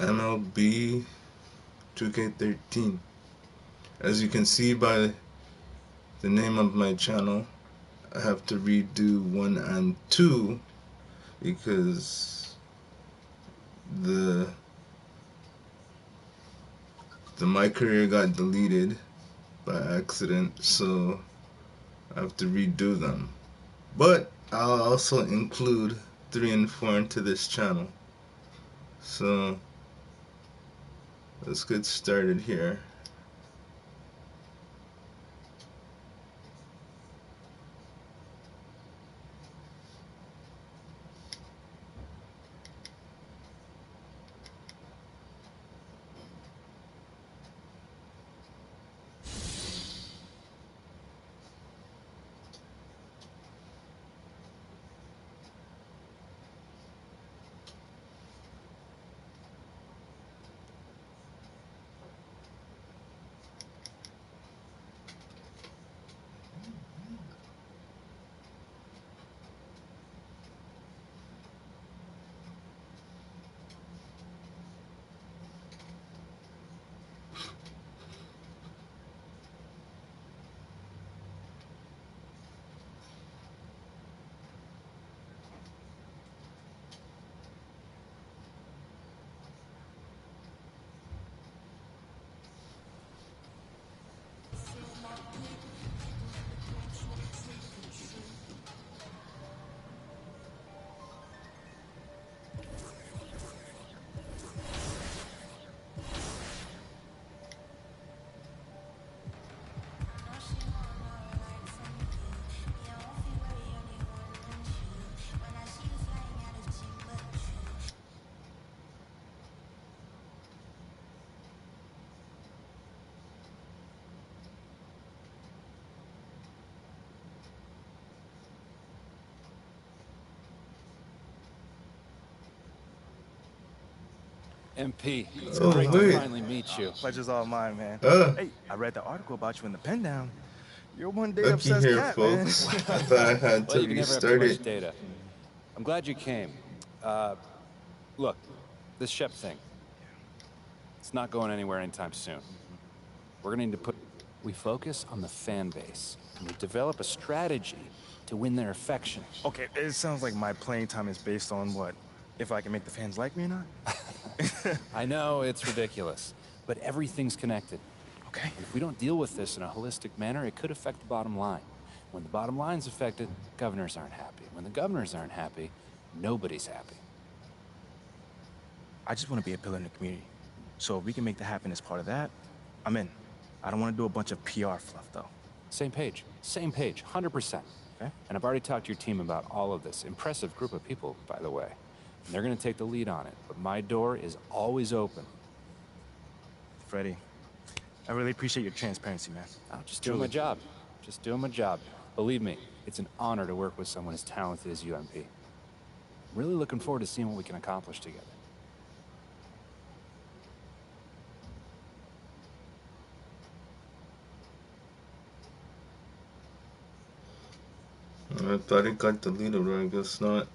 MLB 2K13. As you can see by the name of my channel, I have to redo 1 and 2 because the my career got deleted by accident, so I have to redo them. But I'll also include 3 and 4 into this channel. So let's get started here. MP, it's Oh, great to wait. finally meet you. Pleasure's all mine, man. Uh, Hey, I read the article about you in the pen down. You're one data Lucky obsessed here, cat, man. folks. I thought I had Well, to you can never have too restart much it. data. I'm glad you came. Look, this Shep thing, it's not going anywhere anytime soon. We're gonna need to we focus on the fan base, and we develop a strategy to win their affection. Okay, it sounds like my playing time is based on what? If I can make the fans like me or not? I know it's ridiculous, but everything's connected. Okay. And if we don't deal with this in a holistic manner, it could affect the bottom line. When the bottom line's affected, governors aren't happy. When the governors aren't happy, nobody's happy. I just want to be a pillar in the community. So if we can make that happen as part of that, I'm in. I don't want to do a bunch of PR fluff, though. Same page, 100%. Okay? And I've already talked to your team about all of this. Impressive group of people, by the way. And they're gonna take the lead on it, but my door is always open. Freddie, I really appreciate your transparency, man. I'm just doing my job. Just doing my job. Believe me, it's an honor to work with someone as talented as you, MP. I'm really looking forward to seeing what we can accomplish together. I thought it got deleted, but I guess not.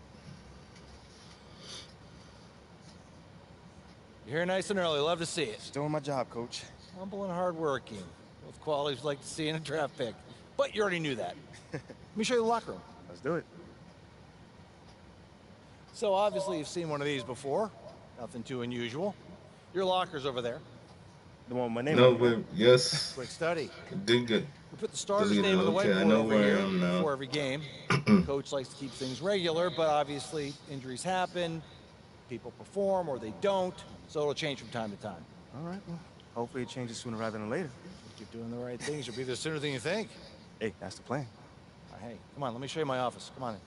You're here nice and early. Love to see it. Just doing my job, coach. Humble and hardworking. Both qualities we like to see in a draft pick. But you already knew that. Let me show you the locker room. Let's do it. So obviously you've seen one of these before. Nothing too unusual. Your locker's over there. The one with my name No, on it. but yes, Quick study. it did get. We put the starter's Deleted. name on the Okay, I whiteboard know over where I here am now. before every game. Coach likes to keep things regular, but obviously injuries happen. People perform or they don't, so it'll change from time to time. All right, well, hopefully it changes sooner rather than later. Keep doing the right things. You'll be there sooner than you think. Hey, that's the plan. Hey, come on, let me show you my office. Come on in.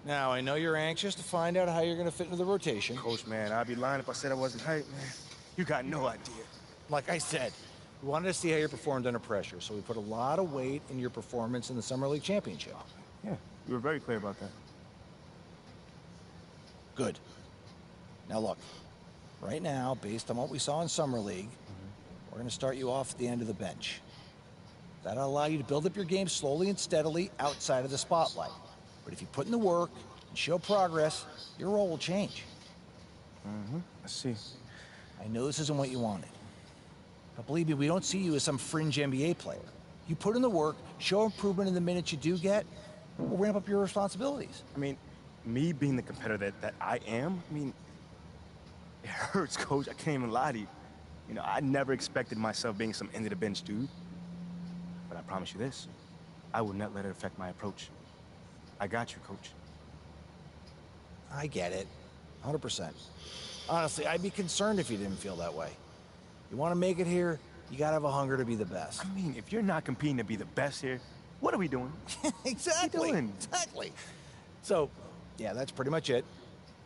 Now, I know you're anxious to find out how you're going to fit into the rotation. Coach, man, I'd be lying if I said I wasn't hyped, man. You got no idea. Like I said, we wanted to see how you performed under pressure, so we put a lot of weight in your performance in the Summer League Championship. Yeah, you were very clear about that. Good. Now look, right now, based on what we saw in Summer League, we're going to start you off at the end of the bench. That'll allow you to build up your game slowly and steadily outside of the spotlight. But if you put in the work, show progress, your role will change. I see. I know this isn't what you wanted. But believe me, we don't see you as some fringe NBA player. You put in the work, show improvement in the minutes you do get, we'll ramp up your responsibilities. I mean, me being the competitor that I am, I mean, it hurts, Coach. I can't even lie to you. You know, I never expected myself being some end-of-the-bench dude. But I promise you this, I will not let it affect my approach. I got you, Coach. I get it, 100%. Honestly, I'd be concerned if you didn't feel that way. You want to make it here, you gotta have a hunger to be the best. I mean, if you're not competing to be the best here, what are we doing? Exactly. What are you doing? Exactly. So, yeah, that's pretty much it.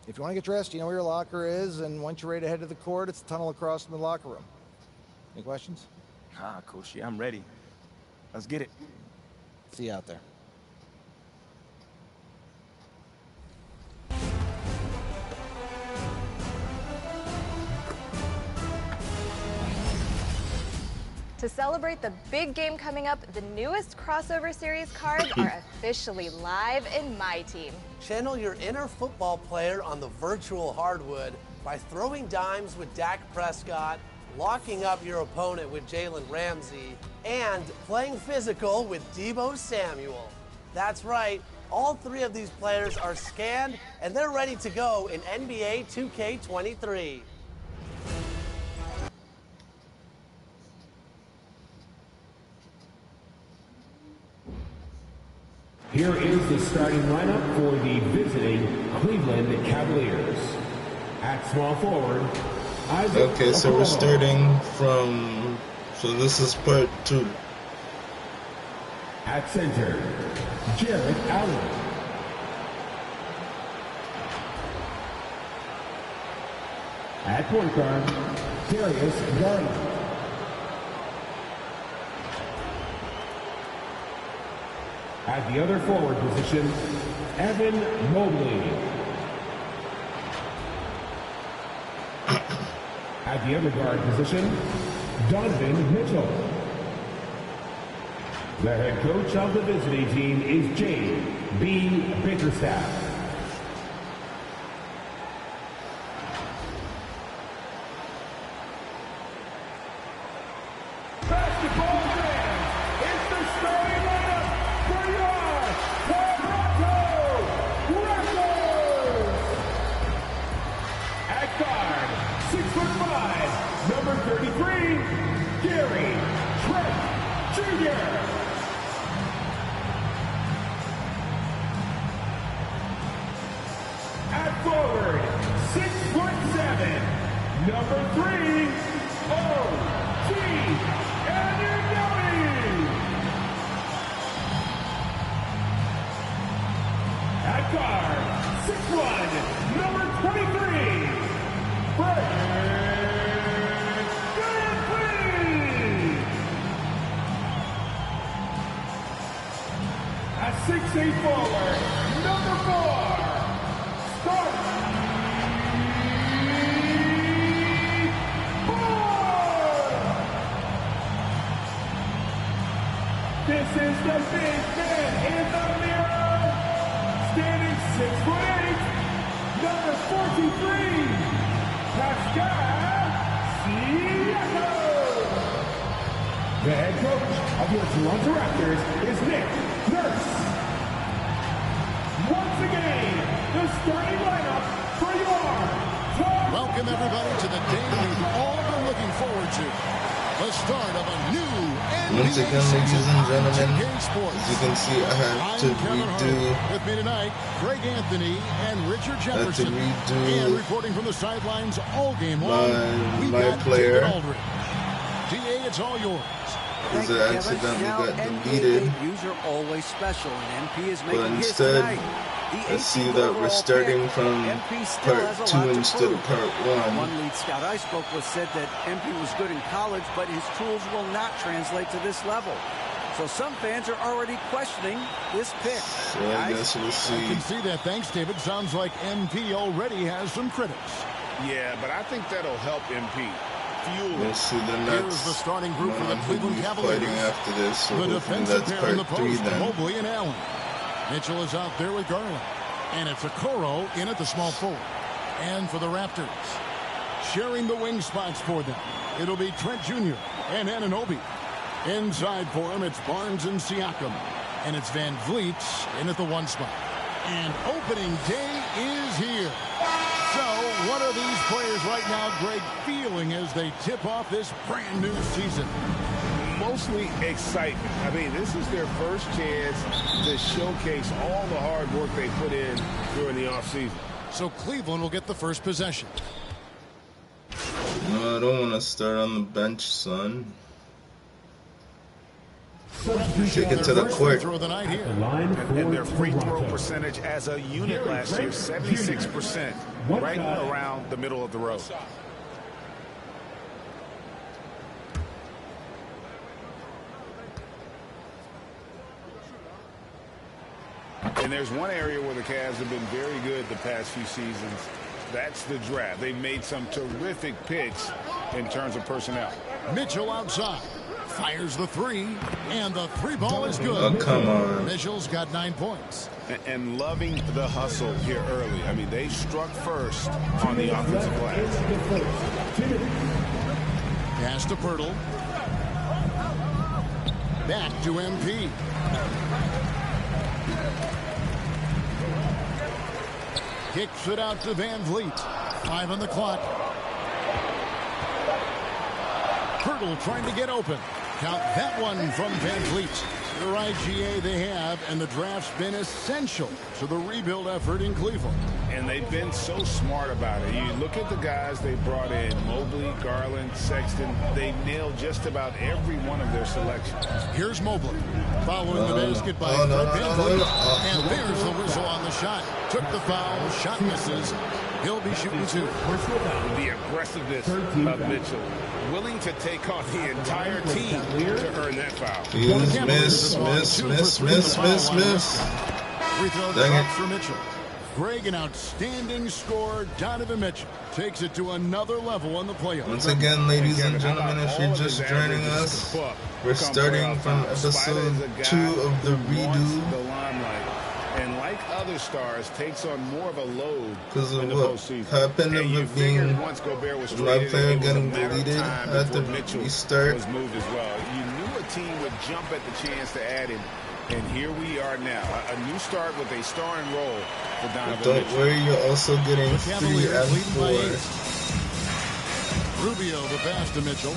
If you want to get dressed, you know where your locker is, and once you're ready to head to the court, it's the tunnel across from the locker room. Any questions? Ah, Coach, yeah, I'm ready. Let's get it. See you out there. To celebrate the big game coming up, the newest crossover series cards are officially live in my team. Channel your inner football player on the virtual hardwood by throwing dimes with Dak Prescott, locking up your opponent with Jalen Ramsey, and playing physical with Deebo Samuel. That's right, all three of these players are scanned and they're ready to go in NBA 2K23. Here is the starting lineup for the visiting Cleveland Cavaliers. At small forward, Isaac Okay, so we're Okoro. starting from, so this is part 2. At center, Jarrett Allen. At point guard, Darius Garland. At the other forward position, Evan Mobley. At the other guard position, Donovan Mitchell. The head coach of the visiting team is J.B. Bickerstaff. Basketball fans, it's the starting lineup for your Toronto Raptors. At guard, 6'5", number 33, Gary Trent Jr. At forward, 6'7", number 3, O.G. Anunoby. At guard, 6'1", number 23, Fred VanVleet. At 6'8" forward, number 4, Start. This is the big man in the mirror, standing 6'8", number 43, Pascal Siakam. The head coach of your Toronto Raptors is Nick Nurse. Once again, the starting lineup for your Toronto. Welcome everybody to the day we've all been looking forward to. The start of a new NBA Once again, ladies season and on gentlemen, 2K Sports. as you can see, I have to I'm Kevin Harlan. redo. With me tonight, Greg Anthony and Richard Jefferson. redo And reporting from the sidelines all game long, we my got player. David Aldridge. DA, it's all yours. Because it accidentally got deleted. Debuts are always special, and MP is But making his instead, tonight. let's see that we're starting from part 2 instead of part 1. One lead scout I spoke with said that MP was good in college, but his tools will not translate to this level. So some fans are already questioning this pick. So I guess we'll I see. can see that. Thanks, David. Sounds like MP already has some critics. Yeah, but I think that'll help MP. We'll see the Here's next the starting group for the one who will Cleveland be Cavaliers. fighting after this. So The hopefully defensive that's pair in the part 3 post, then. Mobley and Allen. Mitchell is out there with Garland. And it's Okoro in at the small forward. And for the Raptors, sharing the wing spots for them, it'll be Trent Jr. and Anunoby. Inside for him, it's Barnes and Siakam. And it's Van Vliet in at the 1 spot. And opening day is here. So what are these players right now, Greg, feeling as they tip off this brand new season? Mostly excitement. I mean, this is their first chance to showcase all the hard work they put in during the offseason. So Cleveland will get the first possession. No, I don't want to start on the bench, son. Take it to the court. And their free throw percentage as a unit last year, 76%, right around the middle of the road. And there's one area where the Cavs have been very good the past few seasons. That's the draft. They've made some terrific picks in terms of personnel. Mitchell outside. Fires the 3, and the 3 ball is good. Oh, come on. Mitchell's got 9 points. And loving the hustle here early. I mean, they struck first on the offensive glass. Pass to Pirtle. Back to MP. Kicks it out to Van Vliet. 5 on the clock. Pirtle trying to get open. Count that one from Van Vliet. The right GA they have, and the draft's been essential to the rebuild effort in Cleveland. And they've been so smart about it. You look at the guys they brought in, Mobley, Garland, Sexton. They nailed just about every one of their selections. Here's Mobley. Following the basket by Van Vliet. And there's the whistle on the shot. Took the foul. Shot misses. He'll be shooting 2. The aggressiveness of Mitchell. Willing to take on the entire team to earn that foul. Miss. Free throw drops for Mitchell. Greg, an outstanding scorer. Donovan Mitchell takes it to another level on the playoffs. Once again, ladies and gentlemen, if you're just joining us, we're starting from episode 2 of the redo. The limelight. And like other stars, takes on more of a load because of in the what postseason. happened of it being my player getting deleted. I had to restart. Was moved as well. You knew a team would jump at the chance to add him, and here we are now. A new start with a starring role for Donovan Don't Mitchell. worry, you're also getting 3 and 4. Rubio the pass to Mitchell.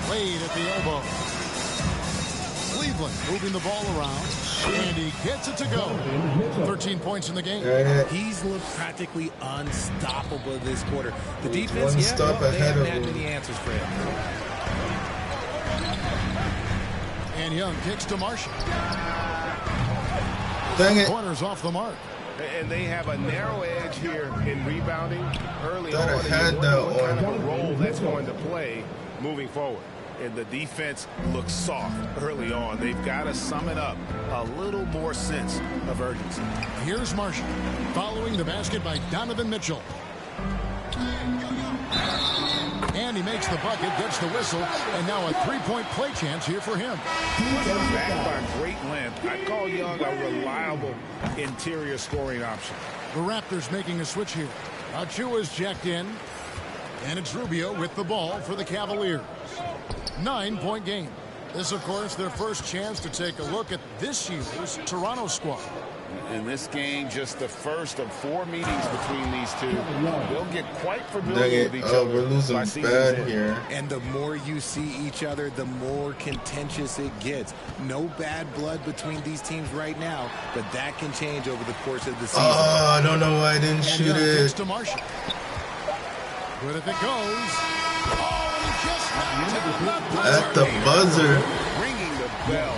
Played at the elbow. Cleveland moving the ball around, and he gets it to go. 13 points in the game. He's looked practically unstoppable this quarter. The defense, One stop they ahead haven't of had him. many answers for him. And Young kicks to Marshall. Dang it. Corners off the mark. And they have a narrow edge here in rebounding early on. Thought I had that what kind of one. a role that's going to play moving forward. And the defense looks soft early on. They've got to sum it up. A little more sense of urgency. Here's Marshall. Following the basket by Donovan Mitchell. And he makes the bucket, gets the whistle, and now a 3-point play chance here for him. Backed by great length. I call Young a reliable interior scoring option. The Raptors making a switch here. Achua's checked in. And it's Rubio with the ball for the Cavaliers. 9-point game. This, of course, their first chance to take a look at this year's Toronto squad. In this game, just the first of 4 meetings between these two. They'll get quite familiar with each other. We're losing bad here. And the more you see each other, the more contentious it gets. No bad blood between these teams right now, but that can change over the course of the season. Oh, I don't know why I didn't shoot it. To Marshall. Good if it goes. Oh, and he just knocked it At the buzzer. Ringing the bell.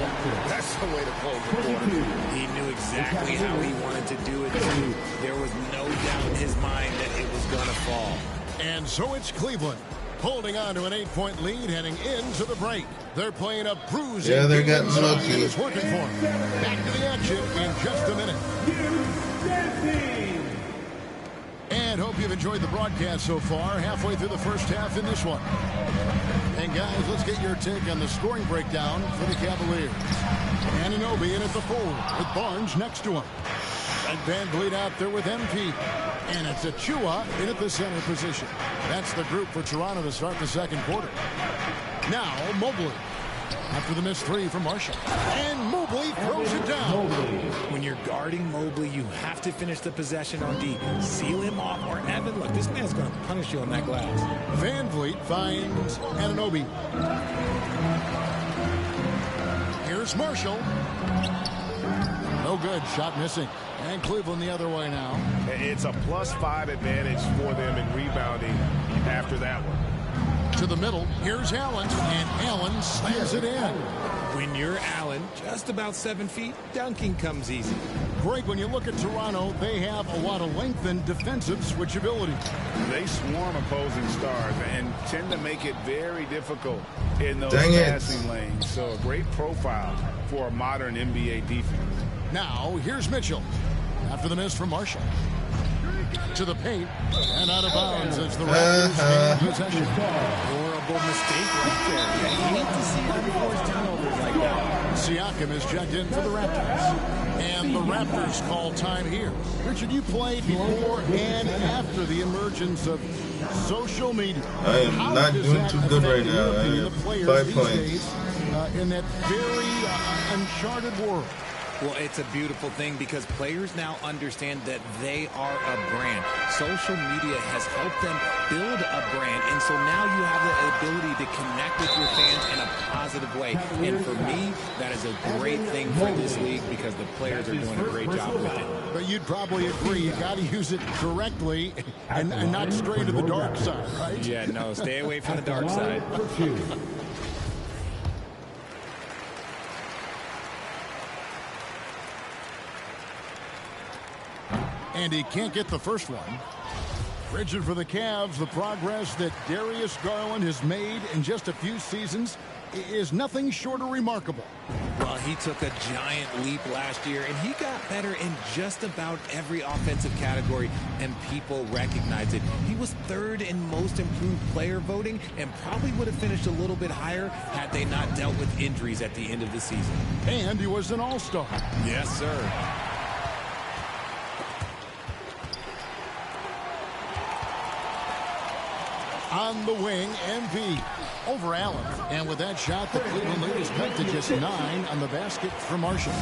That's the way to close the quarter. He knew exactly how he wanted to do it, too. There was no doubt in his mind that it was going to fall. And so it's Cleveland holding on to an 8-point lead heading into the break. They're playing a bruising. Yeah, they're getting lucky. It's working for them. Back to the action in just a minute. And and hope you've enjoyed the broadcast so far. Halfway through the first half in this one. And guys, let's get your take on the scoring breakdown for the Cavaliers. Anunoby in at the forward with Barnes next to him. And Van Vliet out there with MP. And it's Achua in at the center position. That's the group for Toronto to start the second quarter. Now, Mobley. After the missed three from Marshall. And Mobley throws it down. When you're guarding Mobley, you have to finish the possession on D. Seal him off, or Evan, look, this man's going to punish you on that glass. Van Vliet finds Anunoby. Here's Marshall. No good. Shot missing. And Cleveland the other way now. It's a +5 advantage for them in rebounding after that one. To the middle. Here's Allen. And Allen slams it in. When you're Allen, just about 7 feet, dunking comes easy. Greg, when you look at Toronto, they have a lot of length and defensive switchability. They swarm opposing stars and tend to make it very difficult in those Dang passing it. lanes. So a great profile for a modern NBA defense. Now, here's Mitchell. After the miss from Marshall. To the paint. And out of bounds as the Raptors gain possession. Horrible mistake right there. You hate to see them force turnovers like that. Siakam is checked in for the Raptors. And the Raptors call time here. Richard, you played before and after the emergence of social media. I am How not does doing that too good affect right now. your I opinion have of players 5 these points. days, in that very uncharted world? Well, it's a beautiful thing because players now understand that they are a brand. Social media has helped them build a brand, and so now you have the ability to connect with your fans in a positive way. And for me, that is a great thing for this league because the players are doing a great job with it. But you'd probably agree you got to use it correctly and not stray to the dark side, right? Yeah, no, stay away from the dark side. And he can't get the first one. Richard, for the Cavs, the progress that Darius Garland has made in just a few seasons is nothing short of remarkable. Well, he took a giant leap last year, and he got better in just about every offensive category, and people recognize it. He was third in most improved player voting and probably would have finished a little bit higher had they not dealt with injuries at the end of the season. And he was an all-star. Yes, sir. On the wing, MP over Allen. And with that shot, the Cleveland lead is cut to just 9 on the basket for Marshall.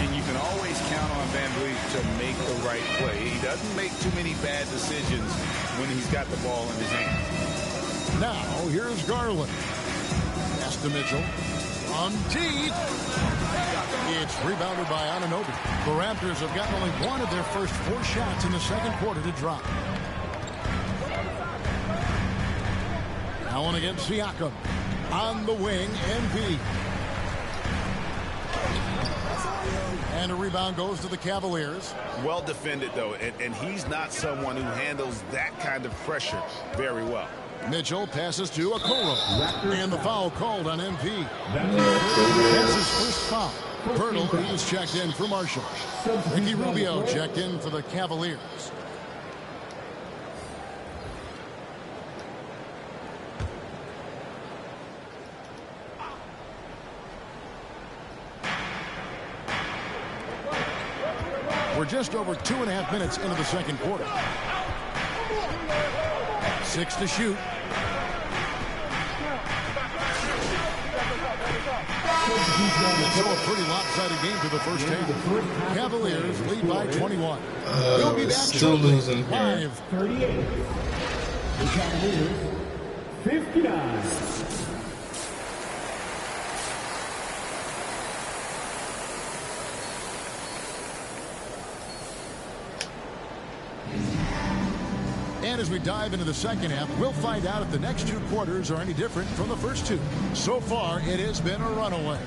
And you can always count on Van Vliet to make the right play. He doesn't make too many bad decisions when he's got the ball in his hands. Now, here's Garland. Pass to Mitchell. On deep. It's rebounded by Anunoby. The Raptors have gotten only one of their first 4 shots in the second quarter to drop. Now on against Siakam. On the wing, MP. And a rebound goes to the Cavaliers. Well defended, though, and he's not someone who handles that kind of pressure very well. Mitchell passes to Okoro. And the foul called on MP. That's his first foul. Pirtle is checked in for Marshall. Ricky Rubio checked in for the Cavaliers. We're just over 2.5 minutes into the second quarter. 6 to shoot. It's a pretty lopsided game to the first half. Cavaliers lead by 21. We'll be back still losing here. Live. 38. The Cavaliers, 59. And as we dive into the second half, we'll find out if the next 2 quarters are any different from the first 2. So far, it has been a runaway.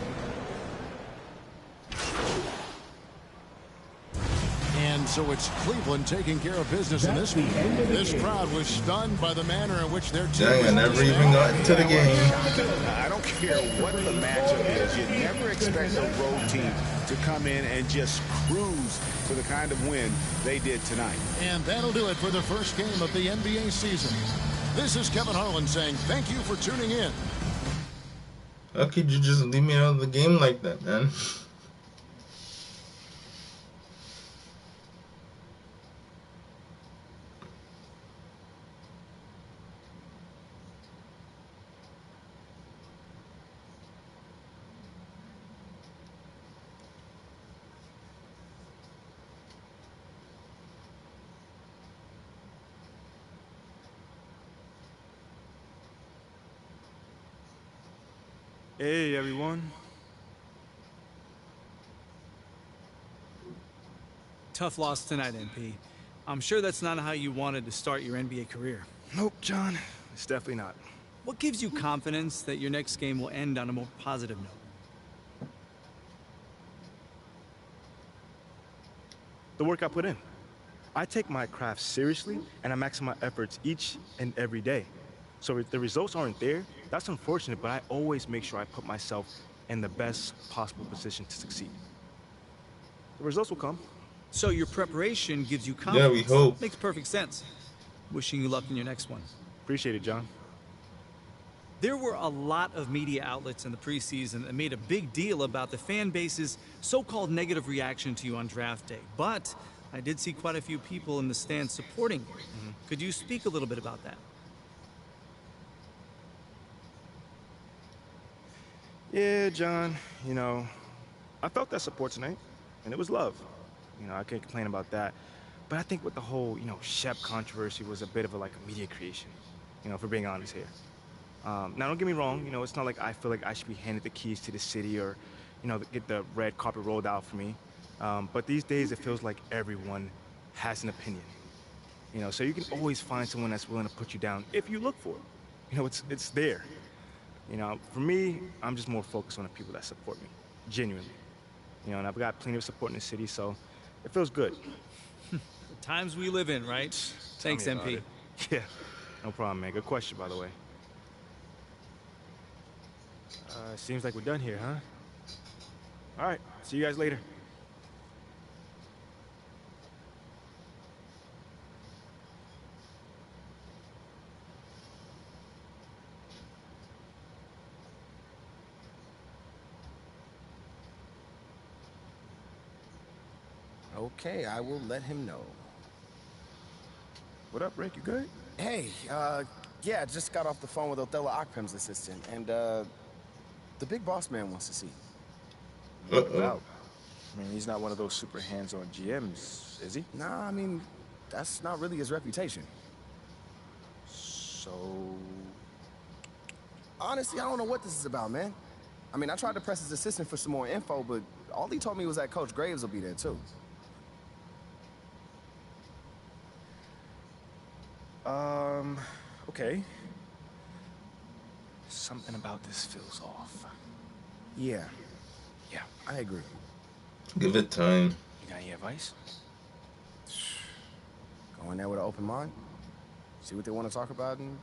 And So it's Cleveland taking care of business in this one. This crowd was stunned by the manner in which their team Dang, I never even got into the game. I don't care what the matchup is. You never expect a road team to come in and just cruise for the kind of win they did tonight. And that'll do it for the first game of the NBA season. This is Kevin Harlan saying thank you for tuning in. How could you just leave me out of the game like that, man? Hey, everyone. Tough loss tonight, MP. I'm sure that's not how you wanted to start your NBA career. Nope, John. It's definitely not. What gives you confidence that your next game will end on a more positive note? The work I put in. I take my craft seriously, and I maximize my efforts each and every day. So if the results aren't there, that's unfortunate, but I always make sure I put myself in the best possible position to succeed. The results will come. So your preparation gives you confidence. Yeah, we hope. Makes perfect sense. Wishing you luck in your next one. Appreciate it, John. There were a lot of media outlets in the preseason that made a big deal about the fan base's so-called negative reaction to you on draft day. But I did see quite a few people in the stands supporting you. Could you speak a little bit about that? Yeah, John, you know, I felt that support tonight, and it was love. You know, I can't complain about that. But I think with the whole, Shep controversy was a bit of a media creation, if we're being honest here. Now, don't get me wrong, it's not like I feel like I should be handed the keys to the city or, get the red carpet rolled out for me. But these days, it feels like everyone has an opinion. So you can always find someone that's willing to put you down if you look for it. It's there. For me, I'm just more focused on the people that support me, genuinely. And I've got plenty of support in the city, so it feels good. The times we live in, right? Thanks, MP. Yeah, no problem, man. Good question, by the way. Seems like we're done here, huh? All right, see you guys later. Okay, I will let him know. What up, Rick? You good? Hey, yeah, just got off the phone with Othello Akpem's assistant, and, the big boss man wants to see you. Well, I mean, he's not one of those super hands-on GMs, is he? Nah, I mean, that's not really his reputation. So... Honestly, I don't know what this is about, man. I mean, I tried to press his assistant for some more info, but all he told me was that Coach Graves will be there, too. Okay. Something about this feels off. Yeah. Yeah. I agree. Give it time. You got any advice? Go in there with an open mind. See what they want to talk about, and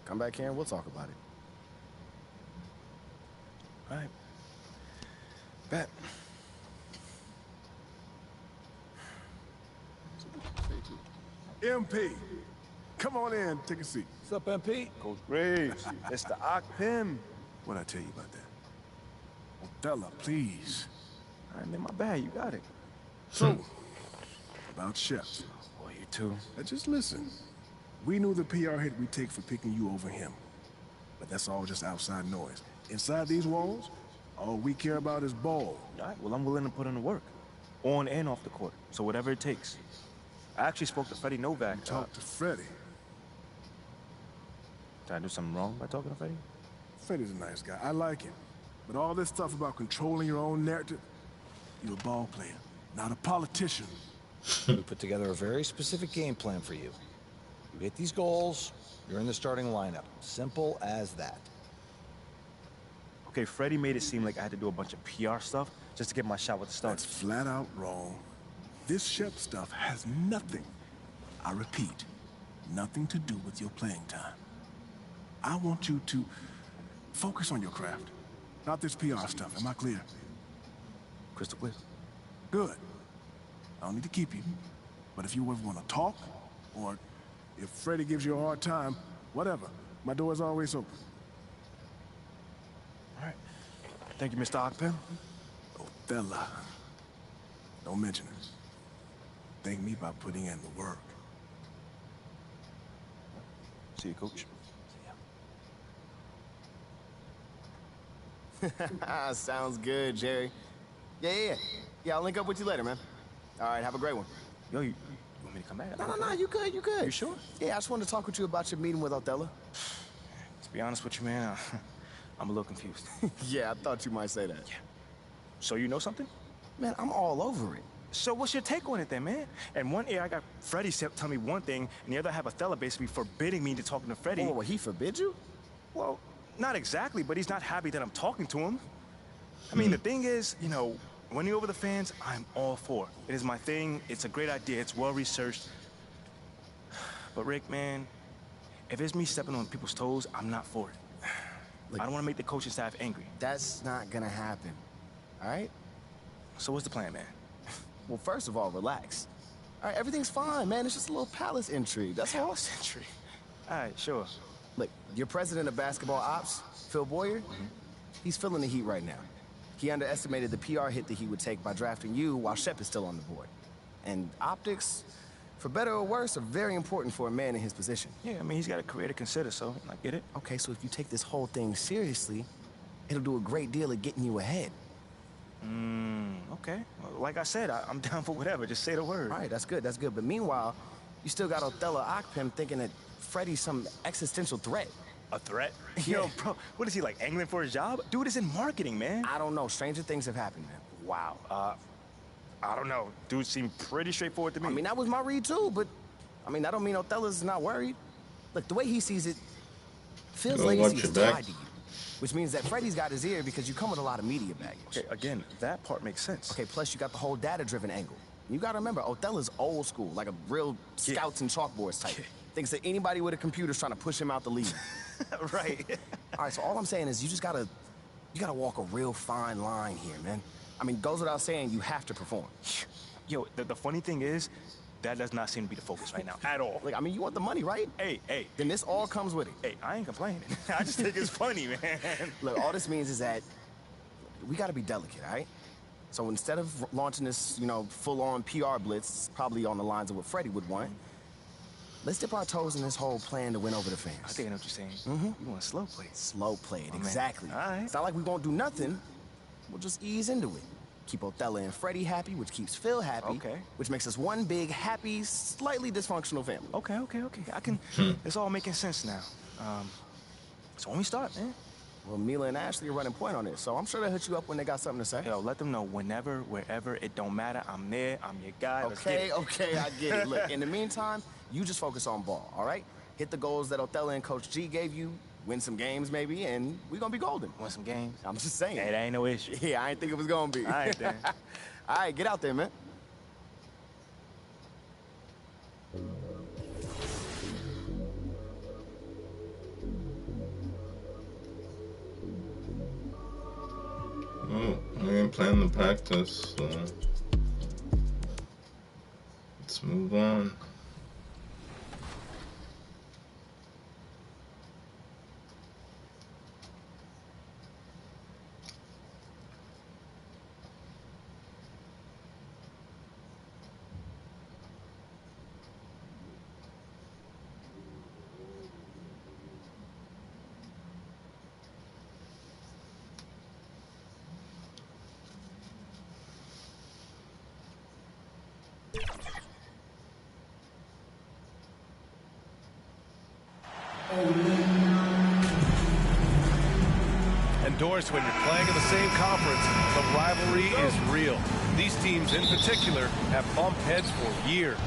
come back here and we'll talk about it. All right. Bet. MP, come on in, take a seat. What's up, MP? Coach Graves, it's the Akpem. What'd I tell you about that? Othello, please. All right, man, my bad, you got it. So, about Shep. Boy, you too. Now just listen. We knew the PR hit we'd take for picking you over him. But that's all just outside noise. Inside these walls, all we care about is ball. All right, well, I'm willing to put in the work. On and off the court, so whatever it takes. I actually spoke to Freddie Novak. Talk to Freddie. Did I do something wrong by talking to Freddie? Freddie's a nice guy. I like him. But all this stuff about controlling your own narrative, you're a ball player, not a politician. We put together a very specific game plan for you. You hit these goals, you're in the starting lineup. Simple as that. Okay, Freddie made it seem like I had to do a bunch of PR stuff just to get my shot with the Stars. That's flat out wrong. This Shep stuff has nothing, I repeat, nothing to do with your playing time. I want you to focus on your craft, not this PR stuff. Am I clear? Crystal clear. Good. I don't need to keep you, but if you ever want to talk, or if Freddie gives you a hard time, whatever, my door is always open. All right. Thank you, Mr. Ockpen. Othello. Don't mention it. Thank me by putting in the work. See you, Coach. Sounds good, Jerry. Yeah, I'll link up with you later, man. All right, have a great one. Yo, you want me to come back? No, you good. You sure? Yeah, I just wanted to talk with you about your meeting with Othello. To be honest with you, man, I'm a little confused. Yeah, I thought you might say that. Yeah. So you know something? Man, I'm all over it. So what's your take on it then, man? And one ear I got Freddie tell me one thing, and the other I have Othello basically forbidding me to talking to Freddie. Well, he forbid you? Well, not exactly, but he's not happy that I'm talking to him. I mean, the thing is, you know, winning over the fans, I'm all for. It is my thing. It's a great idea. It's well-researched. But Rick, man, if it's me stepping on people's toes, I'm not for it. Look, I don't want to make the coaching staff angry. That's not gonna happen, all right? So what's the plan, man? Well, first of all, relax. All right, everything's fine, man. It's just a little palace intrigue. That's all. Palace intrigue? All right, sure. Look, your president of basketball ops, Phil Boyer, he's feeling the heat right now. He underestimated the PR hit that he would take by drafting you while Shep is still on the board. And optics, for better or worse, are very important for a man in his position. Yeah, I mean, he's got a career to consider, so I get it. Okay, so if you take this whole thing seriously, it'll do a great deal of getting you ahead. Okay. Well, like I said, I'm down for whatever. Just say the word. All right, that's good. But meanwhile, you still got Othello Ockpem thinking that Freddie's some existential threat. A threat? Yeah. Yo, bro, what is he, like, angling for his job? Dude is in marketing, man. I don't know. Stranger things have happened, man. Wow. I don't know. Dude seemed pretty straightforward to me. I mean, that was my read, too, but, I mean, that don't mean Othello's not worried. Look, the way he sees it, Phil's legacy is tied to you. Which means that Freddie's got his ear because you come with a lot of media baggage. Okay, again, that part makes sense. Okay, plus you got the whole data-driven angle. You gotta remember, Othello's old school, like a real scouts and chalkboards type. Thinks that anybody with a computer's trying to push him out the league. Right. All right, so all I'm saying is you gotta walk a real fine line here, man. I mean, goes without saying, you have to perform. Yo, the funny thing is, that does not seem to be the focus right now, at all. Like, I mean, you want the money, right? Hey. Then this all comes with it. Hey, I ain't complaining. I just think it's funny, man. Look, all this means is that we gotta be delicate, all right? So instead of launching this, you know, full-on PR blitz, probably on the lines of what Freddie would want, let's dip our toes in this whole plan to win over the fans. I think I know what you're saying. You want to slow play it. Slow play it, exactly. All right. It's not like we won't do nothing. We'll just ease into it. Keep Othello and Freddie happy, which keeps Phil happy. Okay. Which makes us one big, happy, slightly dysfunctional family. Okay. I can... It's all making sense now. So when we start, man? Well, Mila and Ashley are running point on it, so I'm sure they'll hit you up when they got something to say. Yo, let them know whenever, wherever, it don't matter. I'm there. I'm your guy. Okay, I get it. Look, in the meantime, you just focus on ball, all right? Hit the goals that Othello and Coach G gave you, win some games maybe, and we're gonna be golden. Win some games? I'm just saying. Hey, that ain't no issue. Yeah, I ain't think it was gonna be. All right, then. All right, get out there, man. Oh, we ain't planning to practice, so let's move on. Endorsed when you're playing in the same conference, the rivalry is real. These teams in particular have bumped heads for years.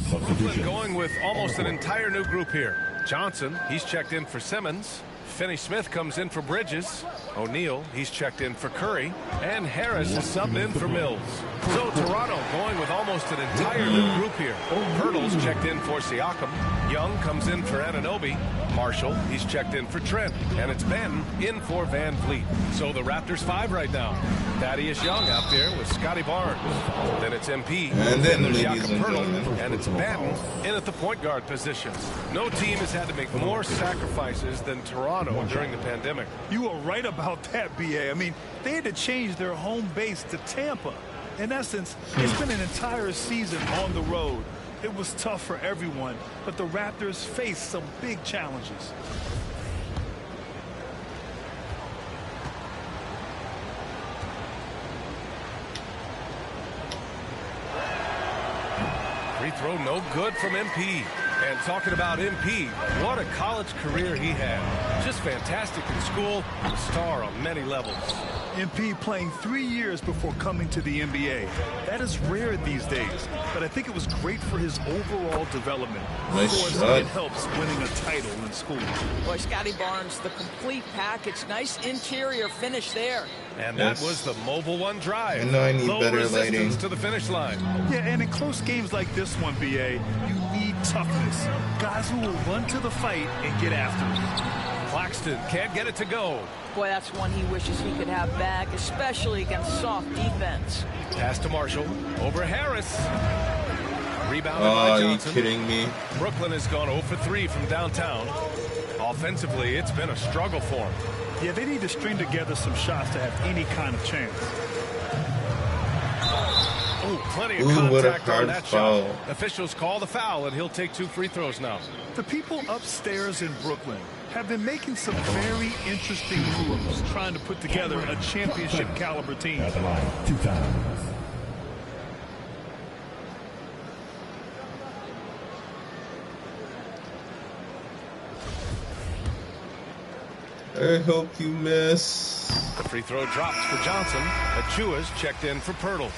Brooklyn going with almost an entire new group here. Johnson, he's checked in for Simmons. Finney Smith comes in for Bridges. O'Neal, he's checked in for Curry. And Harris is subbed in for Mills. So Toronto going with almost an entire new group here. Pirtle's checked in for Siakam. Young comes in for Anunoby. Marshall, he's checked in for Trent. And it's Ben in for Van Vliet. So the Raptors 5 right now. Thaddeus Young out there with Scotty Barnes. Then it's MP. And then there's ladies Jakob and Pirtle. gentlemen. And it's Ben in at the point guard position. No team has had to make more sacrifices than Toronto during the pandemic. You are right about that, BA. I mean, they had to change their home base to Tampa. In essence, it's been an entire season on the road. It was tough for everyone, but the Raptors faced some big challenges. Free throw no good from MP. And talking about MP, what a college career he had. Just fantastic in school, a star on many levels. MP playing 3 years before coming to the NBA. That is rare these days, but I think it was great for his overall development. Nice of course, shot. it helps winning a title in school. Boy, Scotty Barnes, the complete package. Nice interior finish there. And that was the Mobile One drive. I know I need Low better resistance lighting. to the finish line. Yeah, and in close games like this one, BA, you need toughness. Guys who will run to the fight and get after it. Claxton can't get it to go. Boy, that's one he wishes he could have back, especially against soft defense. Pass to Marshall. Over Harris. Rebounded Oh, by are you Johnson. kidding me? Brooklyn has gone 0 for 3 from downtown. Offensively, it's been a struggle for him. Yeah, they need to string together some shots to have any kind of chance. Oh, plenty of Ooh, what a contact on hard that foul. shot. Officials call the foul, and he'll take 2 free throws now. The people upstairs in Brooklyn have been making some very interesting moves, trying to put together a championship caliber team. At the line, 2 times. I hope you miss. The free throw drops for Johnson. Achua's checked in for Pirtle.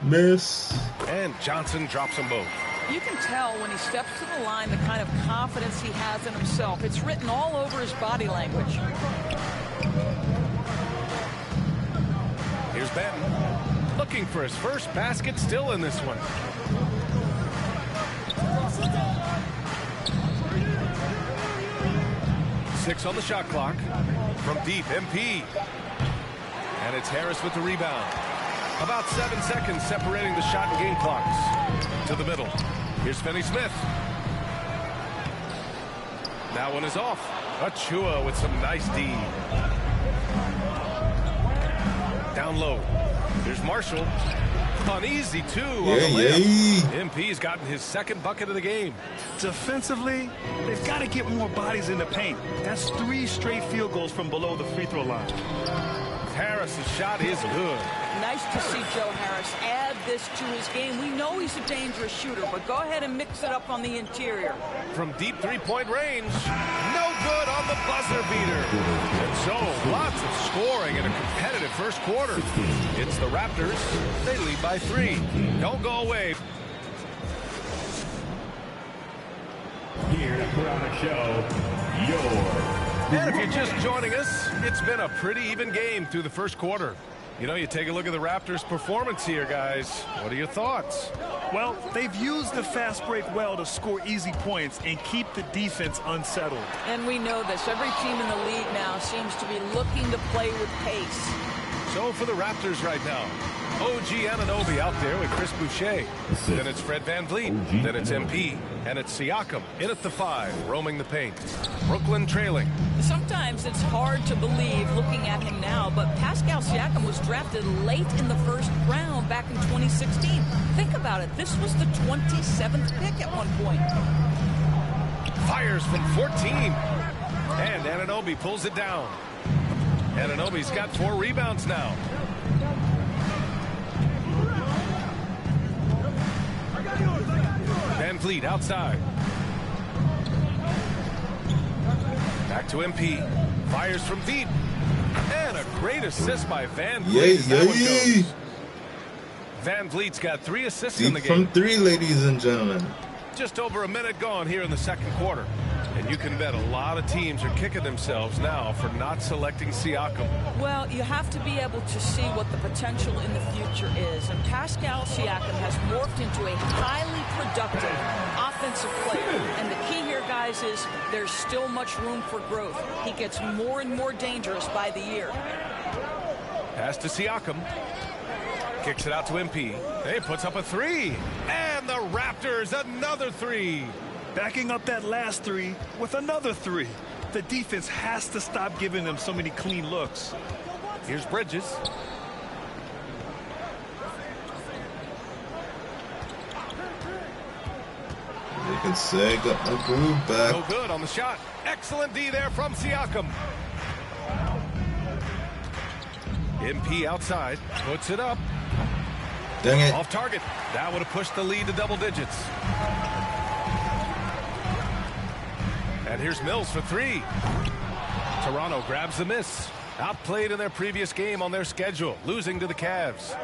Miss. And Johnson drops them both. You can tell when he steps to the line the kind of confidence he has in himself. It's written all over his body language. Here's Ben. Looking for his first basket, still in this one. Six on the shot clock. From deep, MP. And it's Harris with the rebound. About 7 seconds separating the shot and game clocks. To the middle. Here's Finney Smith. That one is off. Achua with some nice D. Down low. Here's Marshall. Uneasy, too, on the layup. MP's gotten his second bucket of the game. Defensively, they've got to get more bodies in the paint. That's 3 straight field goals from below the free throw line. Harris's shot is good. Nice to see Joe Harris add this to his game. We know he's a dangerous shooter, but go ahead and mix it up on the interior. From deep three-point range, no good on the buzzer beater. And so, lots of scoring in a competitive first quarter. It's the Raptors. They lead by 3. Don't go away. Here to put on a show, your... And if you're just joining us, it's been a pretty even game through the first quarter. You know, you take a look at the Raptors' performance here, guys. What are your thoughts? Well, they've used the fast break well to score easy points and keep the defense unsettled. And we know this. Every team in the league now seems to be looking to play with pace. So for the Raptors right now, OG Anunoby out there with Chris Boucher. Then it's Fred VanVleet. Then it's MP. And it's Siakam in at the 5, roaming the paint. Brooklyn trailing. Sometimes it's hard to believe looking at him now, but Pascal Siakam was drafted late in the first round back in 2016. Think about it. This was the 27th pick at one point. Fires from 14. And Anunoby pulls it down. Anunoby's got 4 rebounds now. VanVleet outside. Back to MP. Fires from deep. And a great assist by VanVleet. That one goes. Van Vliet's got 3 assists in the Deep game. from 3, ladies and gentlemen. Just over a minute gone here in the second quarter. And you can bet a lot of teams are kicking themselves now for not selecting Siakam. Well, you have to be able to see what the potential in the future is. And Pascal Siakam has morphed into a highly productive offensive player. And the key here, guys, is there's still much room for growth. He gets more and more dangerous by the year. Pass to Siakam. Kicks it out to MP. He puts up a 3. And the Raptors another 3. Backing up that last 3 with another 3. The defense has to stop giving them so many clean looks. Here's Bridges. You can say, got my groove back. No good on the shot. Excellent D there from Siakam. MP outside. Puts it up. Dang it. Off target. That would have pushed the lead to double digits. And here's Mills for 3. Toronto grabs the miss. Outplayed in their previous game on their schedule, losing to the Cavs.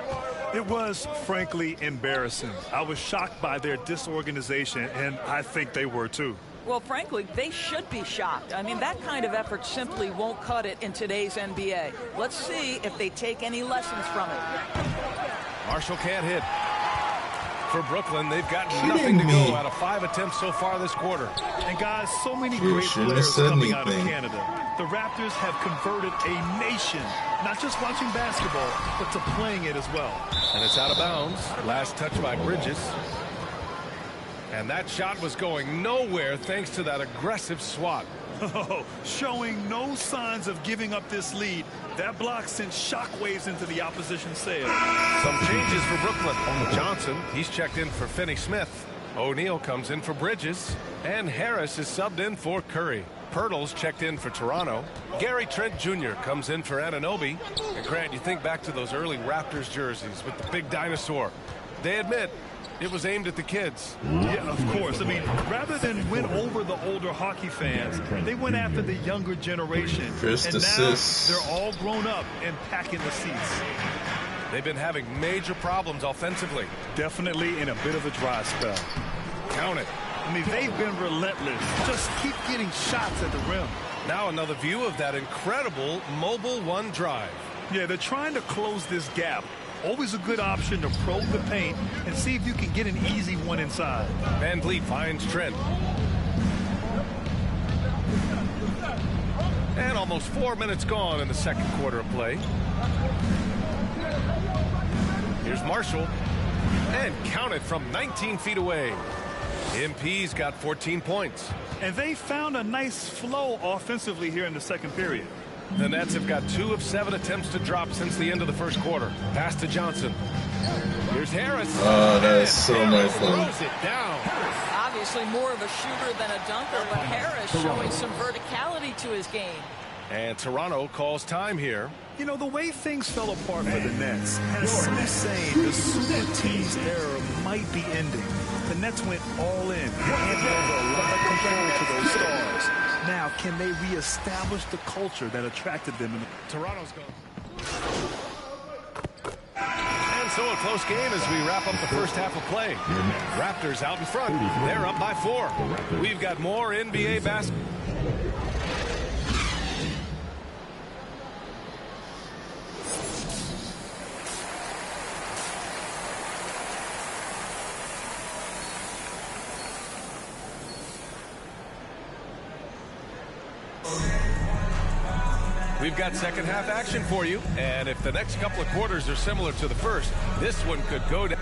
It was, frankly, embarrassing. I was shocked by their disorganization, and I think they were too. Well, frankly, they should be shocked. I mean, that kind of effort simply won't cut it in today's NBA. Let's see if they take any lessons from it. Marshall can't hit. For Brooklyn, they've got nothing to go out of 5 attempts so far this quarter. And guys, so many great players coming out of Canada. The Raptors have converted a nation, not just watching basketball, but to playing it as well. And it's out of bounds. Last touch by Bridges. And that shot was going nowhere thanks to that aggressive swat. Oh, showing no signs of giving up this lead. That block sent shockwaves into the opposition sail. Some changes for Brooklyn. Johnson, he's checked in for Finney-Smith. O'Neal comes in for Bridges. And Harris is subbed in for Curry. Pirtle's checked in for Toronto. Gary Trent Jr. comes in for Anunoby. And Grant, you think back to those early Raptors jerseys with the big dinosaur. They admit it was aimed at the kids. Yeah, of course. I mean, rather than win over the older hockey fans, they went after the younger generation. First and assist. Now they're all grown up and packing the seats. They've been having major problems offensively. Definitely in a bit of a dry spell. Count it. I mean, they've been relentless. Just keep getting shots at the rim. Now another view of that incredible Mobile One drive. Yeah, they're trying to close this gap. Always a good option to probe the paint and see if you can get an easy one inside. Van Vliet finds Trent. And almost 4 minutes gone in the second quarter of play. Here's Marshall. And counted from 19 feet away. MP's got 14 points. And they found a nice flow offensively here in the second period. The Nets have got 2 of 7 attempts to drop since the end of the first quarter. Pass to Johnson. Here's Harris. Oh, that is so much fun. Throws it down. Obviously more of a shooter than a dunker, but Harris showing some verticality to his game. And Toronto calls time here. You know, the way things fell apart for the Nets has some saying the super team's era might be ending. The Nets went all in, handed over a lot of control to those stars. Now, can they reestablish the culture that attracted them? Toronto's going. And so a close game as we wrap up the first half of play. Raptors out in front. They're up by 4. We've got more NBA basketball. We've got second half action for you, and if the next couple of quarters are similar to the first, this one could go down.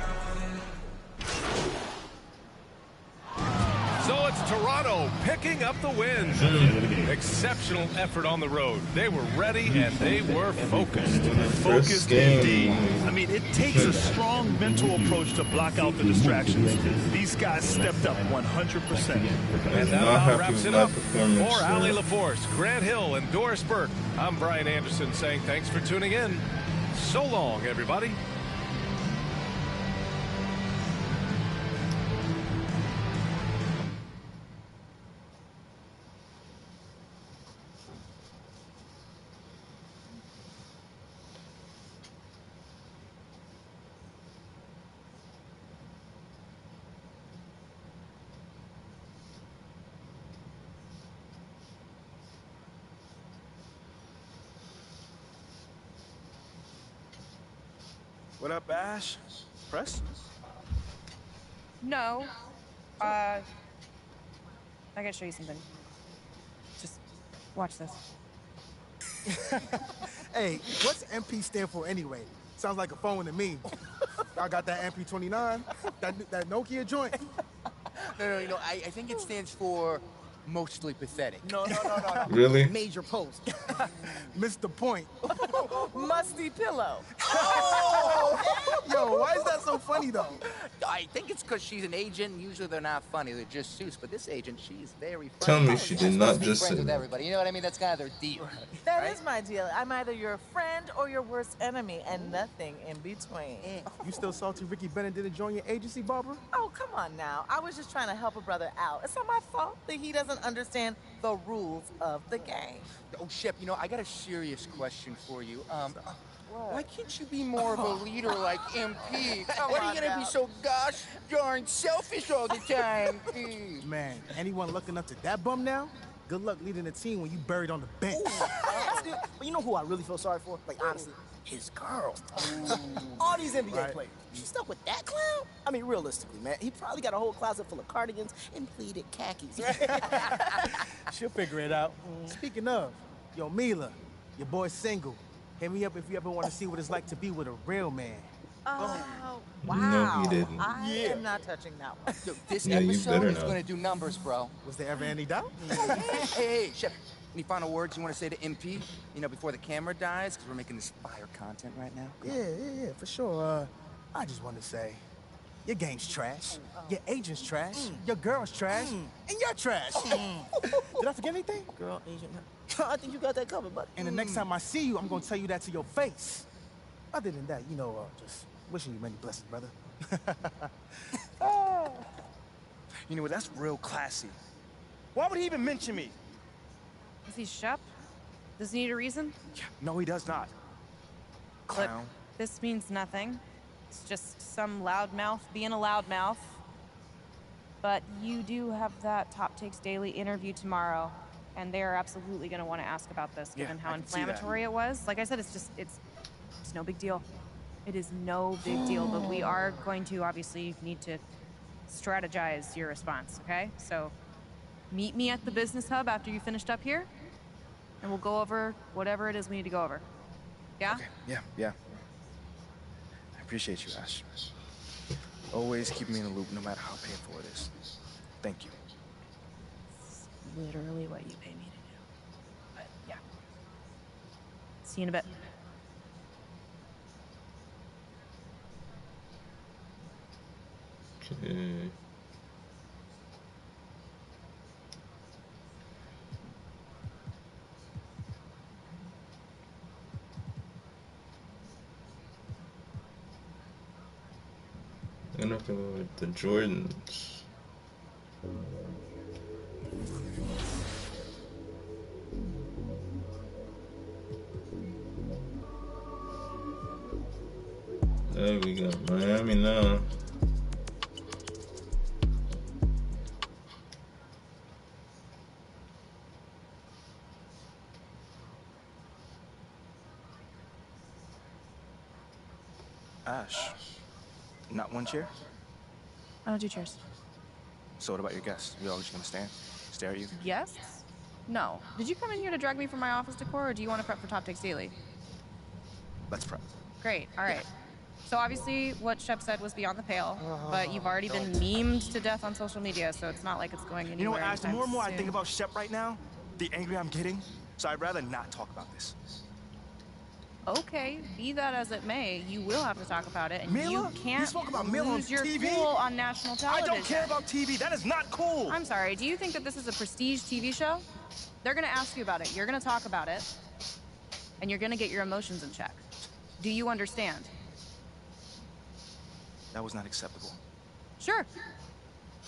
So it's Toronto picking up the win. Exceptional effort on the road. They were ready and they were focused. Focused indeed. I mean, it takes a strong mental approach to block out the distractions. These guys stepped up 100%. And that about wraps it up. For Ali LaForce, Grant Hill, and Doris Burke, I'm Brian Anderson saying thanks for tuning in. So long, everybody. What up, Ash? Press? No. I gotta show you something. Just watch this. Hey, what's MP stand for anyway? Sounds like a phone to me. I got that MP29, that Nokia joint. No, I think it stands for mostly pathetic. No. Really? Major post. Missed the point. Musty pillow. Yo, why is that so funny though? I think it's because she's an agent. Usually they're not funny. They're just suits. But this agent, she's very funny. Tell me she did not just friends say with that. everybody. You know what I mean? That's kind of their deal. That is my deal. I'm either your friend or your worst enemy, and nothing in between. You still salty Ricky Bennett didn't join your agency, Barbara? Oh, come on now. I was just trying to help a brother out. It's not my fault that he doesn't understand the rules of the game. Oh, Shep, I got a serious question for you. Why can't you be more of a leader like MP? Why are you gonna be so gosh darn selfish all the time? Man, anyone looking up to that bum now? Good luck leading the team when you buried on the bench. But you know who I really feel sorry for? Like, honestly, his girls. All these NBA players. You stuck with that clown? I mean, realistically, man, he probably got a whole closet full of cardigans and pleated khakis. She'll figure it out. Speaking of, yo, Mila, your boy's single. Hit me up if you ever want to see what it's like to be with a real man. Oh, wow. No, he didn't. I am not touching that one. This Yeah, you episode better is not. gonna do numbers, bro. Was there ever any doubt? Hey, Shep, any final words you want to say to MP? Before the camera dies, because we're making this fire content right now. Yeah, for sure. I just want to say, your game's trash, your agent's trash, your girl's trash, and you're trash. Did I forget anything? Girl, agent. I think you got that covered, buddy. And the next time I see you, I'm gonna tell you that to your face. Other than that, just wishing you many blessings, brother. You know what? That's real classy. Why would he even mention me? Is he Shep? Does he need a reason? No, he does not. Look, Clown. this means nothing. It's just some loudmouth being a loudmouth. But you do have that Top Takes Daily interview tomorrow, and they are absolutely going to want to ask about this, given how I can see that. inflammatory it was. Like I said, it's no big deal. It is no big deal, but we are going to obviously need to strategize your response, okay? So meet me at the business hub after you finished up here, and we'll go over whatever it is we need to go over. Yeah? Okay. Yeah. I appreciate you, Ash. Always keep me in the loop, no matter how painful it is. Thank you. It's literally what you pay me to do. But yeah. See you in a bit. Okay. I'm gonna have to go with the Jordans. There we go, Miami now. Ash, not one chair? I don't do chairs. So what about your guests? You all just gonna stand, stare at you? Yes? No. Did you come in here to drag me from my office decor, or do you want to prep for Top Takes Daily? Let's prep. Great. All right. So obviously what Shep said was beyond the pale, but you've already been memed to death on social media, so it's not like it's going anywhere. You know what, Ash? The more and more I anytime think soon. about Shep right now, the angrier I'm getting. So I'd rather not talk about this. Okay, be that as it may, you will have to talk about it, and Mila? you can't You spoke about Mila on lose your TV? cool on national television. I don't care about TV. That is not cool. I'm sorry, do you think that this is a prestige TV show? They're gonna ask you about it, you're gonna talk about it, and you're gonna get your emotions in check. Do you understand? That was not acceptable. Sure.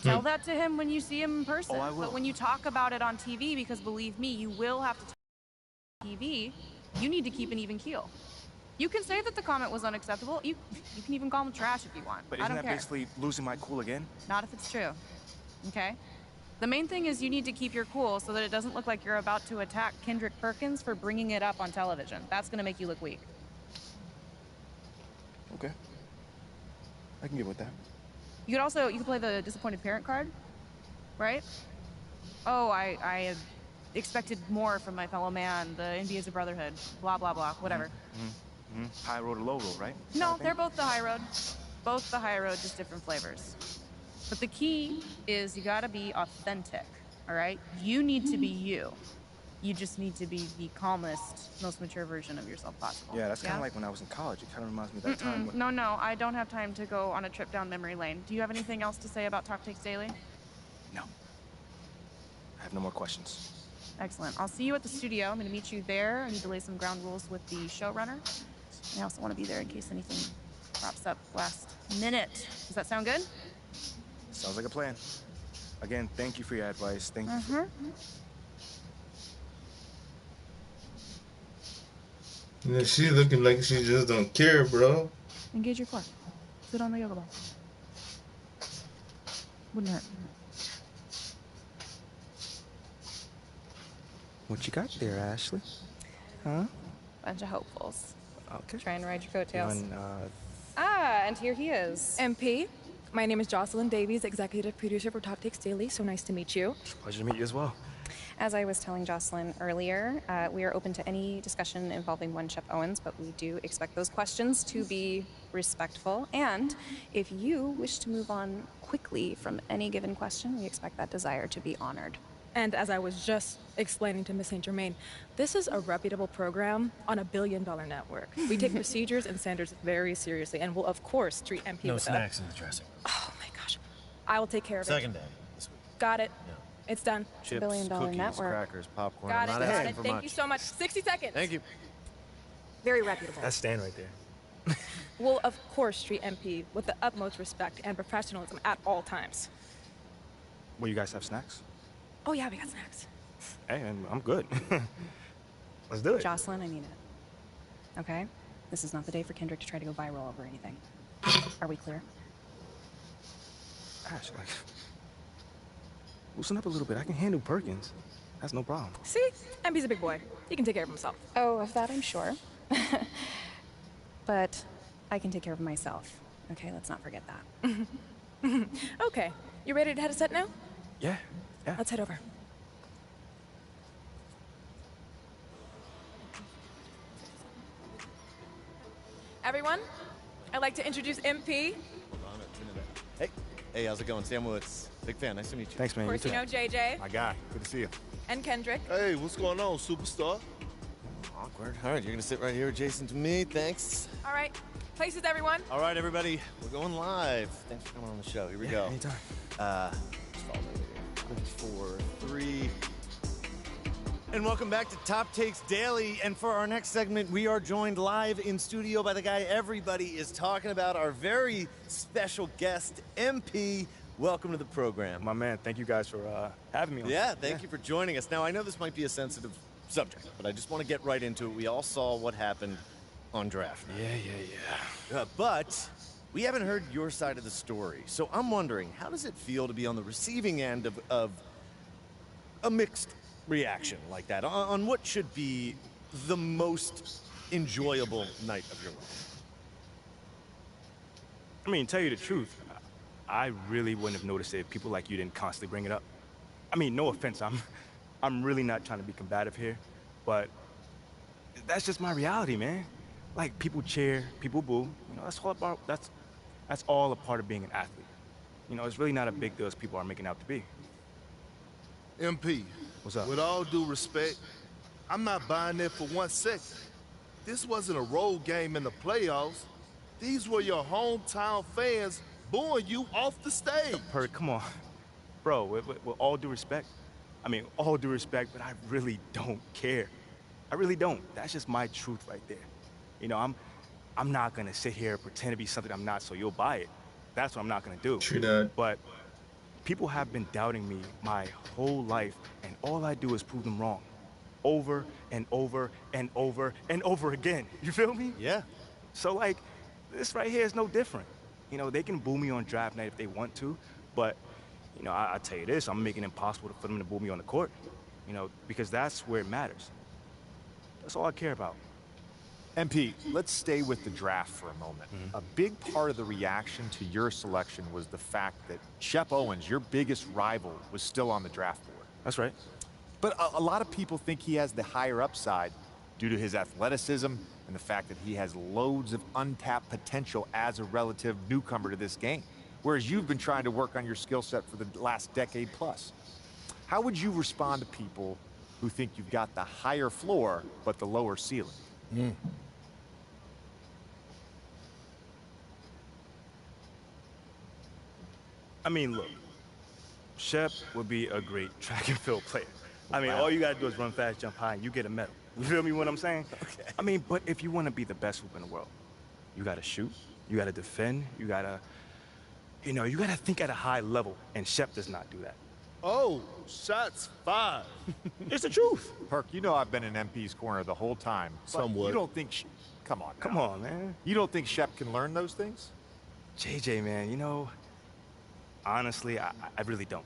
Tell that to him when you see him in person. Oh, I will. But when you talk about it on TV, because believe me, you will have to talk on TV, you need to keep an even keel. You can say that the comment was unacceptable. You can even call him trash if you want. But I isn't don't that care. basically losing my cool again? Not if it's true. Okay? The main thing is you need to keep your cool so that it doesn't look like you're about to attack Kendrick Perkins for bringing it up on television. That's going to make you look weak. Okay. I can get with that. You could play the disappointed parent card, right? Oh, I had expected more from my fellow man. The NBA is a brotherhood. Blah, blah, blah. Whatever. High road or low road, right? No, they're both the high road. Both the high road, just different flavors. But the key is you gotta be authentic, all right? You need to be you. You just need to be the calmest, most mature version of yourself possible. Yeah, that's kind of like when I was in college. It kind of reminds me of that time when... No, I don't have time to go on a trip down memory lane. Do you have anything else to say about Talk Takes Daily? No. I have no more questions. Excellent. I'll see you at the studio. I'm gonna meet you there. I need to lay some ground rules with the showrunner. I also want to be there in case anything crops up last minute. Does that sound good? Sounds like a plan. Again, thank you for your advice. Thank you for... Yeah, she looking like she just don't care, bro. Engage your core. Sit on the yoga ball. Wouldn't hurt. What you got there, Ashley? Huh? Bunch of hopefuls. Okay. Trying to ride your coattails. And, and here he is. MP, my name is Jocelyn Davies, executive producer for Top Takes Daily. So nice to meet you. Pleasure to meet you as well. As I was telling Jocelyn earlier, we are open to any discussion involving one Chef Owens, but we do expect those questions to be respectful. And if you wish to move on quickly from any given question, we expect that desire to be honored. And as I was just explaining to Miss St. Germain, this is a reputable program on a billion-dollar network. We take procedures and standards very seriously and will, of course, treat MP No with snacks in the dressing room. Oh, my gosh. I will take care of Second it. day this week. Got it. Yeah. It's done. Chips, $1 billion cookies, network. Crackers, popcorn. Got I'm it, not got asking it. for Thank much. you so much. 60 seconds. Thank you. Very reputable. That's Stan right there. We'll, of course, treat MP with the utmost respect and professionalism at all times. Will you guys have snacks? Oh, yeah, we got snacks. Hey, I'm good. Let's do it. Jocelyn, I mean it. Okay? This is not the day for Kendrick to try to go viral over anything. Are we clear? Ash, like, loosen up a little bit. I can handle Perkins. That's no problem. See? MP's a big boy. He can take care of himself. Oh, of that I'm sure. But I can take care of myself. Okay, let's not forget that. Okay. You ready to head a set now? Yeah. Let's head over. Everyone, I'd like to introduce MP. Hey, how's it going? Sam Woods. Big fan. Nice to meet you. Thanks, man. Of course, you know JJ. My guy. Good to see you. And Kendrick. Hey, what's going on, superstar? Awkward. All right, you're going to sit right here adjacent to me. Thanks. All right. Places, everyone. All right, everybody. We're going live. Thanks for coming on the show. Here we go. Anytime. Just follow me here. 4, 3. And welcome back to Top Takes Daily. And for our next segment, we are joined live in studio by the guy everybody is talking about, our very special guest, MP. Welcome to the program. My man, thank you guys for having me on. Yeah, thank you for joining us. Now, I know this might be a sensitive subject, but I just want to get right into it. We all saw what happened on draft night. Yeah. But we haven't heard your side of the story. So I'm wondering, how does it feel to be on the receiving end of a mixed reaction like that on what should be the most enjoyable night of your life? I mean, tell you the truth, I really wouldn't have noticed it if people like you didn't constantly bring it up. I mean, no offense, I'm really not trying to be combative here, but that's just my reality, man. Like, people cheer, people boo. You know, that's all a part of being an athlete. You know, it's really not a big deal as people are making out to be. MP, what's up? With all due respect, I'm not buying it for 1 second. This wasn't a road game in the playoffs. These were your hometown fans booing you off the stage. Perk, come on. Bro, with all due respect, all due respect, but I really don't care. I really don't. That's just my truth right there. You know, I'm not gonna sit here and pretend to be something I'm not so you'll buy it. That's what I'm not gonna do. True that. But people have been doubting me my whole life, and all I do is prove them wrong. Over and over and over and over again. You feel me? Yeah. So, like, this right here is no different. You know, they can boo me on draft night if they want to, but, you know, I tell you this, I'm making it impossible for them to boo me on the court. You know, because that's where it matters. That's all I care about. MP, let's stay with the draft for a moment. A big part of the reaction to your selection was the fact that Shep Owens, your biggest rival, was still on the draft board. That's right. But a lot of people think he has the higher upside due to his athleticism and the fact that he has loads of untapped potential as a relative newcomer to this game, whereas you've been trying to work on your skill set for the last decade plus. How would you respond to people who think you've got the higher floor but the lower ceiling? I mean, look, Shep would be a great track and field player. I mean, all you gotta do is run fast, jump high, and you get a medal. You feel me what I'm saying? Okay. I mean, but if you want to be the best hoop in the world, you gotta shoot, you gotta defend, you gotta think at a high level, and Shep does not do that. Oh, shots fired. It's the truth. Perk, you know I've been in MP's corner the whole time. Somewhat. You don't think... Come on now. Come on, man. You don't think Shep can learn those things? JJ, man, you know, honestly, I really don't.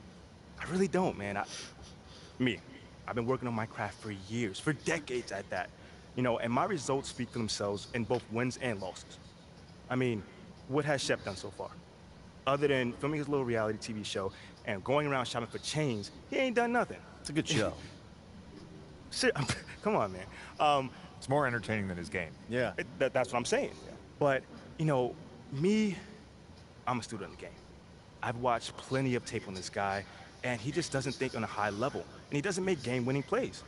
I really don't, man. I've been working on my craft for years, for decades at that. You know, and my results speak for themselves in both wins and losses. I mean, what has Shep done so far? Other than filming his little reality TV show and going around shopping for chains, he ain't done nothing. It's a good show. Shit, come on, man. It's more entertaining than his game. Yeah. That's what I'm saying. Yeah. But, you know, I'm a student of the game. I've watched plenty of tape on this guy, and he just doesn't think on a high level. And he doesn't make game-winning plays.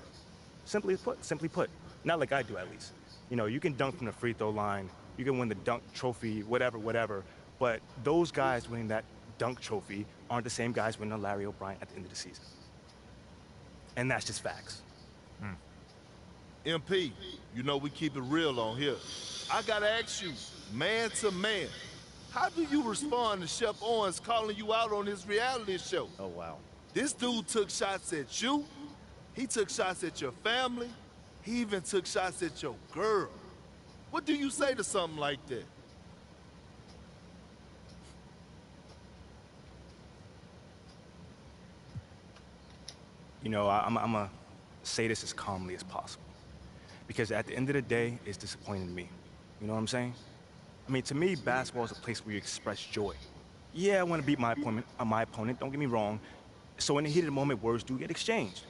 Simply put. Not like I do, at least. You know, you can dunk from the free throw line, you can win the dunk trophy, whatever. But those guys winning that dunk trophy aren't the same guys winning a Larry O'Brien at the end of the season. And that's just facts. MP, you know we keep it real on here. I gotta ask you, man to man, how do you respond to Shep Owens calling you out on his reality show? Oh, wow. This dude took shots at you. He took shots at your family. He even took shots at your girl. What do you say to something like that? You know, I'm gonna say this as calmly as possible. Because at the end of the day, it's disappointing to me. You know what I'm saying? I mean, to me, basketball is a place where you express joy. Yeah, I want to beat my opponent, don't get me wrong. So in the heat of the moment, words do get exchanged.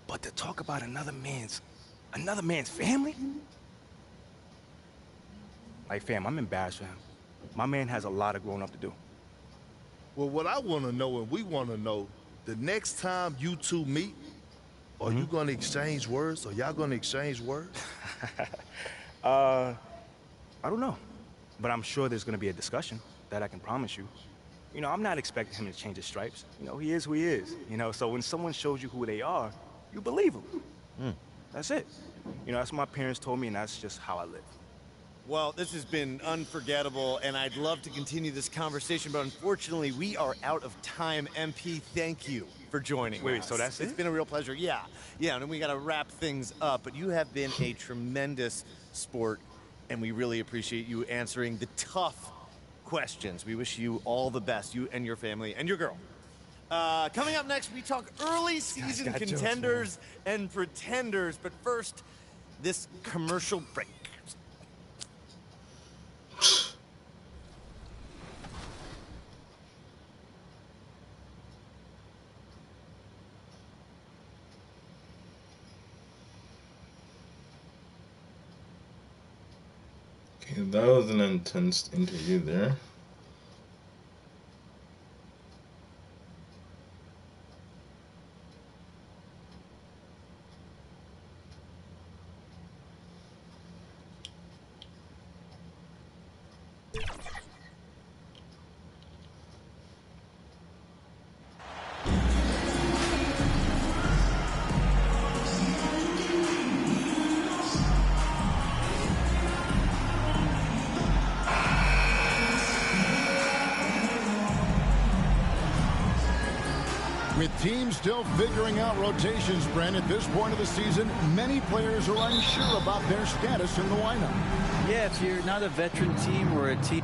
But to talk about another man's family? Like, fam, I'm embarrassed for him. My man has a lot of growing up to do. Well, what I want to know, and we want to know, the next time you two meet, are you going to exchange words? Are y'all going to exchange words? I don't know. But I'm sure there's going to be a discussion, that I can promise you. You know, I'm not expecting him to change his stripes. You know, he is who he is. You know, so when someone shows you who they are, you believe them. That's it. You know, that's what my parents told me, and that's just how I live. Well, this has been unforgettable, and I'd love to continue this conversation, but unfortunately, we are out of time. MP, thank you for joining us. Wait, so that's it? It's been a real pleasure. Yeah, and then we got to wrap things up, but you have been a tremendous sport, and we really appreciate you answering the tough questions. We wish you all the best, you and your family and your girl. Coming up next, we talk early season contenders and pretenders, but first, this commercial break. Okay, that was an intense interview there. With teams still figuring out rotations, Brent, at this point of the season, many players are unsure about their status in the lineup. Yeah, if you're not a veteran team or a team...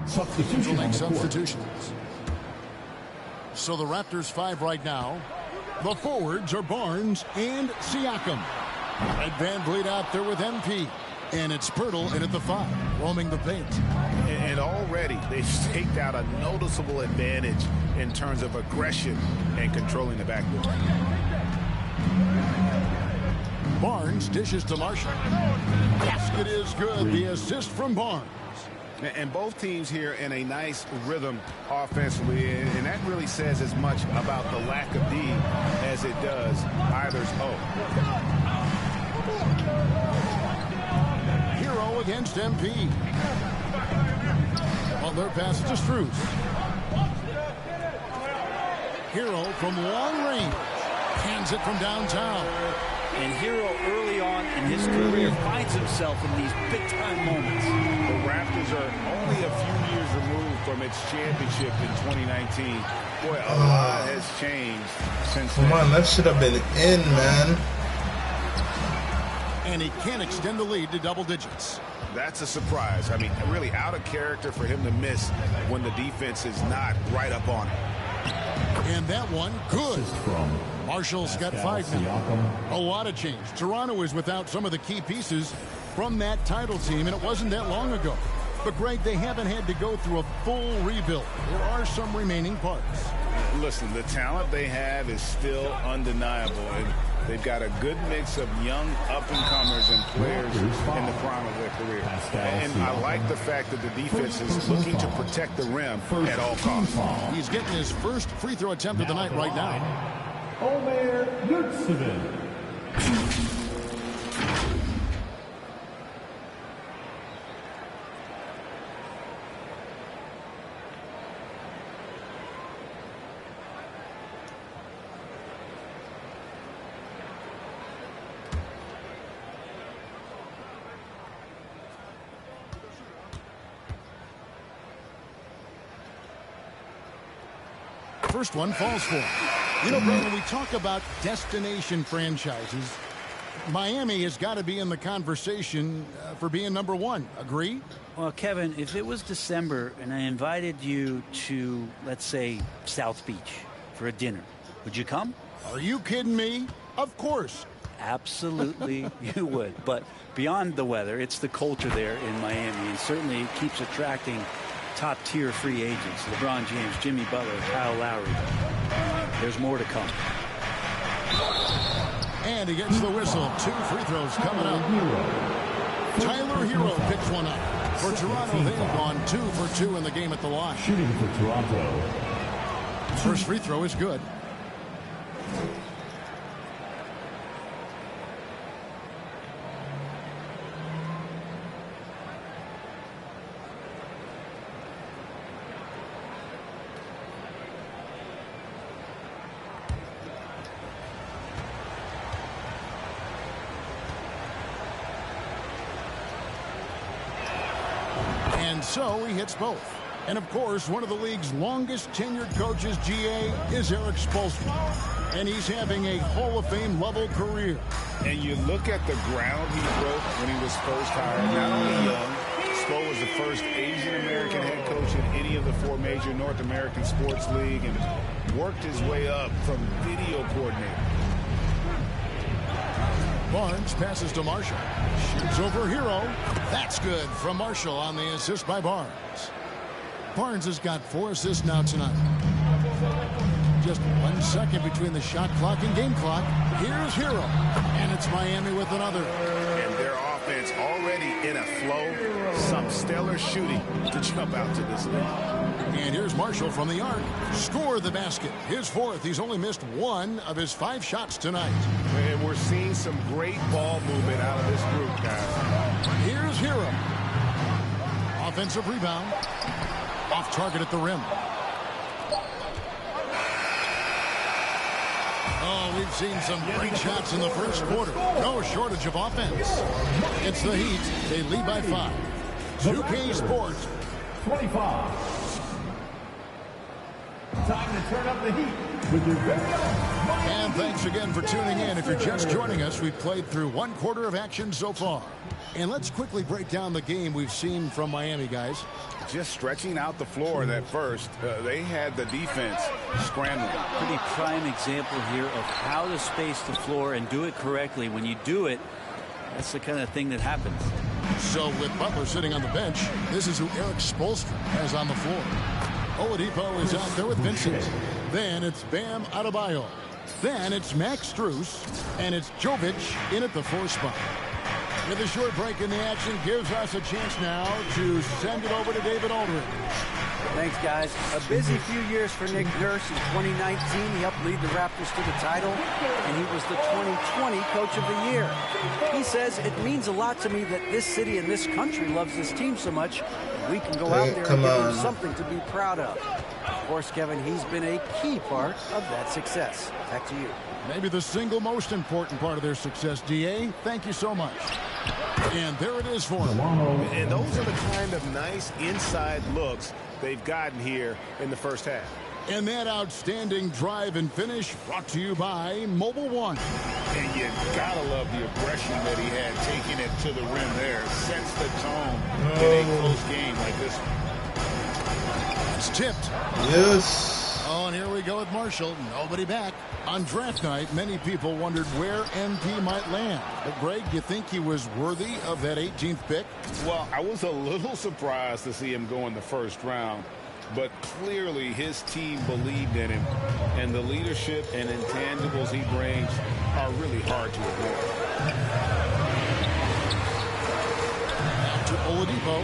Substitution. Make substitutions. So the Raptors 5 right now. The forwards are Barnes and Siakam. Red Van Vliet out there with MP. And it's Pirtle in at the 5, roaming the paint. And already they've staked out a noticeable advantage in terms of aggression and controlling the backboard. Barnes dishes to Marshall. Basket is good. The assist from Barnes. And both teams here in a nice rhythm offensively, and that really says as much about the lack of D as it does either's O. Hero against MP. Well, their pass to Strus. Hero from long range. Hands it from downtown. And Hero early on in his career finds himself in these big-time moments. The Raptors are only a few years removed from its championship in 2019. Boy, a lot has changed since then. Come on, that should have been in, man. And he can extend the lead to double digits. That's a surprise. I mean, really out of character for him to miss when the defense is not right up on it. And that one, good. Marshall's got 5 now. A lot of change. Toronto is without some of the key pieces from that title team, and it wasn't that long ago. But, Greg, they haven't had to go through a full rebuild. There are some remaining parts. Listen, the talent they have is still undeniable, and they've got a good mix of young up-and-comers and players in the prime of their career. And I like the fact that the defense is looking to protect the rim at all costs. He's getting his first free throw attempt of the night right now. Omer Yurtseven. First one falls for him. You know, Brian, when we talk about destination franchises, Miami has got to be in the conversation for being number 1. Agree? Well, Kevin, if it was December and I invited you to, let's say, South Beach for a dinner, would you come? Are you kidding me? Of course. Absolutely, you would. But beyond the weather, it's the culture there in Miami, and certainly it keeps attracting top-tier free agents. LeBron James, Jimmy Butler, Kyle Lowry. There's more to come. And he gets the whistle. 2 free throws coming up. Tyler Hero picks one up. For Toronto, they've gone 2 for 2 in the game at the line. Shooting for Toronto. First free throw is good. And so he hits both. And of course, one of the league's longest tenured coaches, GA, is Eric Spoelstra. And he's having a Hall of Fame level career. And you look at the ground he broke when he was first hired. Not only young, Spo was the first Asian American head coach in any of the 4 major North American sports league, and worked his way up from video coordinator. Barnes passes to Marshall. Shoots over Hero. That's good from Marshall on the assist by Barnes. Barnes has got 4 assists now tonight. Just 1 second between the shot clock and game clock. Here's Hero. And it's Miami with another. And their offense already in a flow. Some stellar shooting to jump out to this lead. And here's Marshall from the arc. Score the basket. His 4th. He's only missed 1 of his 5 shots tonight. And we're seeing some great ball movement out of this group, guys. Here's Hero. Offensive rebound. Off target at the rim. Oh, we've seen some great shots in the first quarter. No shortage of offense. It's the Heat. They lead by 5. 2K Sports. 25. Time to turn up the heat with your very own. And thanks again for tuning in. If you're just joining us, we've played through 1/4 of action so far. And let's quickly break down the game we've seen from Miami, guys. Just stretching out the floor at first. They had the defense scrambling. Pretty prime example here of how to space the floor and do it correctly. When you do it, that's the kind of thing that happens. So with Butler sitting on the bench, this is who Eric Spoelstra has on the floor. Oladipo is out there with Vincent. Then it's Bam Adebayo. Then it's Max Strus. And it's Jovic in at the 4 spot. With a short break in the action gives us a chance now to send it over to David Aldridge. Thanks, guys. A busy few years for Nick Nurse. In 2019, he helped lead the Raptors to the title, and he was the 2020 Coach of the Year. He says, it means a lot to me that this city and this country loves this team so much, we can go out there and give them something to be proud of. Of course, Kevin, he's been a key part of that success. Back to you. Maybe the single most important part of their success, D.A. Thank you so much. And there it is for him. And those are the kind of nice inside looks they've gotten here in the first half. And that outstanding drive and finish brought to you by Mobile One. And you gotta love the aggression that he had taking it to the rim there. Sets the tone in a close game like this one. It's tipped. Yes. Oh, and here we go with Marshall. Nobody back. On draft night, many people wondered where MP might land. But, Greg, you think he was worthy of that 18th pick? Well, I was a little surprised to see him go in the first round. But clearly his team believed in him. And the leadership and intangibles he brings are really hard to ignore. Now to Oladipo.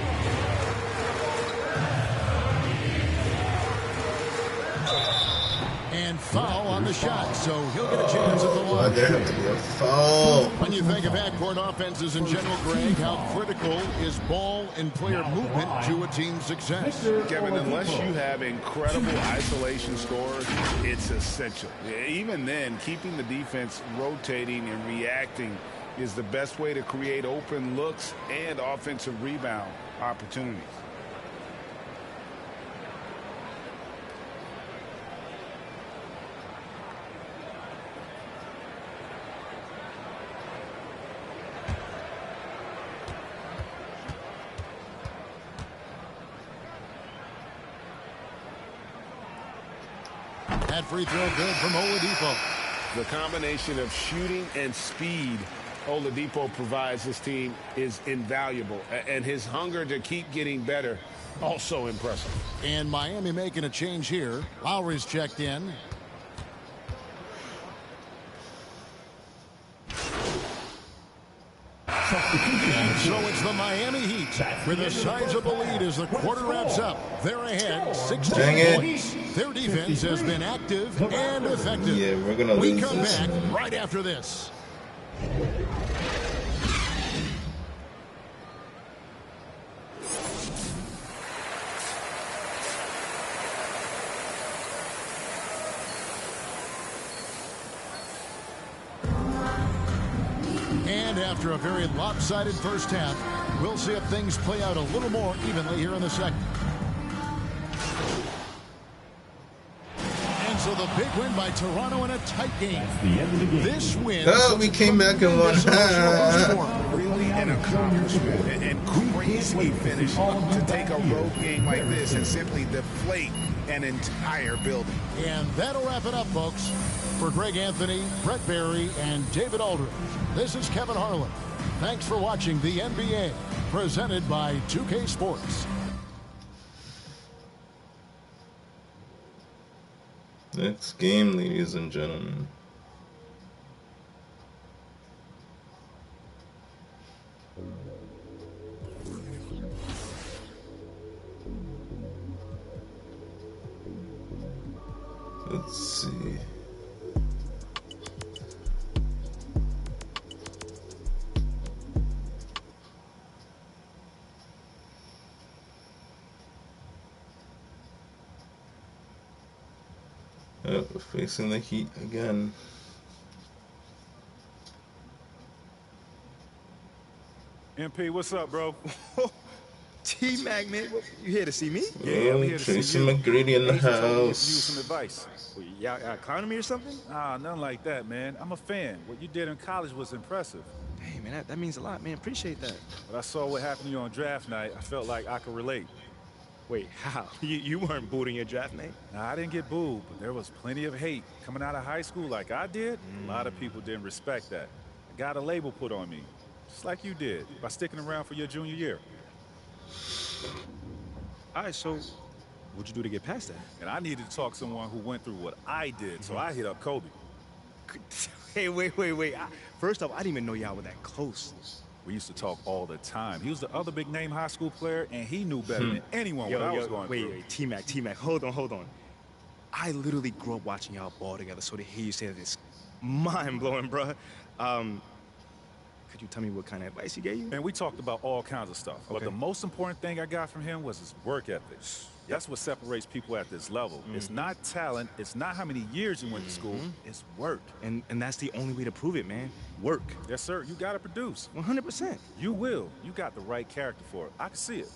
And foul on the shot, so he'll get a chance at the line. Why there have to be a foul? When you think of backcourt offenses in general, Greg, how critical is ball and player movement to a team's success? Kevin, unless you have incredible isolation scores, it's essential. Even then, keeping the defense rotating and reacting is the best way to create open looks and offensive rebound opportunities. That free throw good from Oladipo. The combination of shooting and speed Oladipo provides this team is invaluable. And his hunger to keep getting better, also impressive. And Miami making a change here. Lowry's checked in. And so it's the Miami Heat with a sizable lead as the quarter wraps up. They're ahead 16 points. Their defense has been active and effective. Yeah, we're gonna lose. We come back right after this. And after a very lopsided first half, we'll see if things play out a little more evenly here in the second. And so the big win by Toronto in a tight game. This win. Oh, we came back and won. Really an accomplishment and crazy finish to take a road game like this and simply deflate an entire building. And that'll wrap it up, folks. For Greg Anthony, Brett Barry, and David Aldridge, this is Kevin Harlan. Thanks for watching the NBA, presented by 2K Sports. Next game, ladies and gentlemen. Let's see. We're facing the Heat again. MP, what's up, bro? T-Mac, man, you here to see me? Yeah, I'm here to Tracy McGrady in the house. Some advice. Y'all clowning me or something? Ah, nothing like that, man. I'm a fan. What you did in college was impressive. Hey, man, that means a lot, man. Appreciate that. But I saw what happened to you on draft night. I felt like I could relate. Wait, how? You weren't booed in your draft night? Nah, I didn't get booed, but there was plenty of hate. Coming out of high school like I did, a lot of people didn't respect that. I got a label put on me, just like you did, by sticking around for your junior year. All right, so what'd you do to get past that? And I needed to talk to someone who went through what I did, so I hit up Kobe. Hey, wait. First off, I didn't even know y'all were that close. We used to talk all the time. He was the other big name high school player, and he knew better than anyone what I was going through. Wait, T-Mac, hold on. I literally grew up watching y'all ball together, so to hear you say that is mind-blowing, bruh. Could you tell me what kind of advice he gave you? And we talked about all kinds of stuff, but the most important thing I got from him was his work ethic. That's what separates people at this level. It's not talent, it's not how many years you went to school, it's work. And that's the only way to prove it, man. Work. Yes, sir, you gotta produce. 100%. You will. You got the right character for it. I can see it.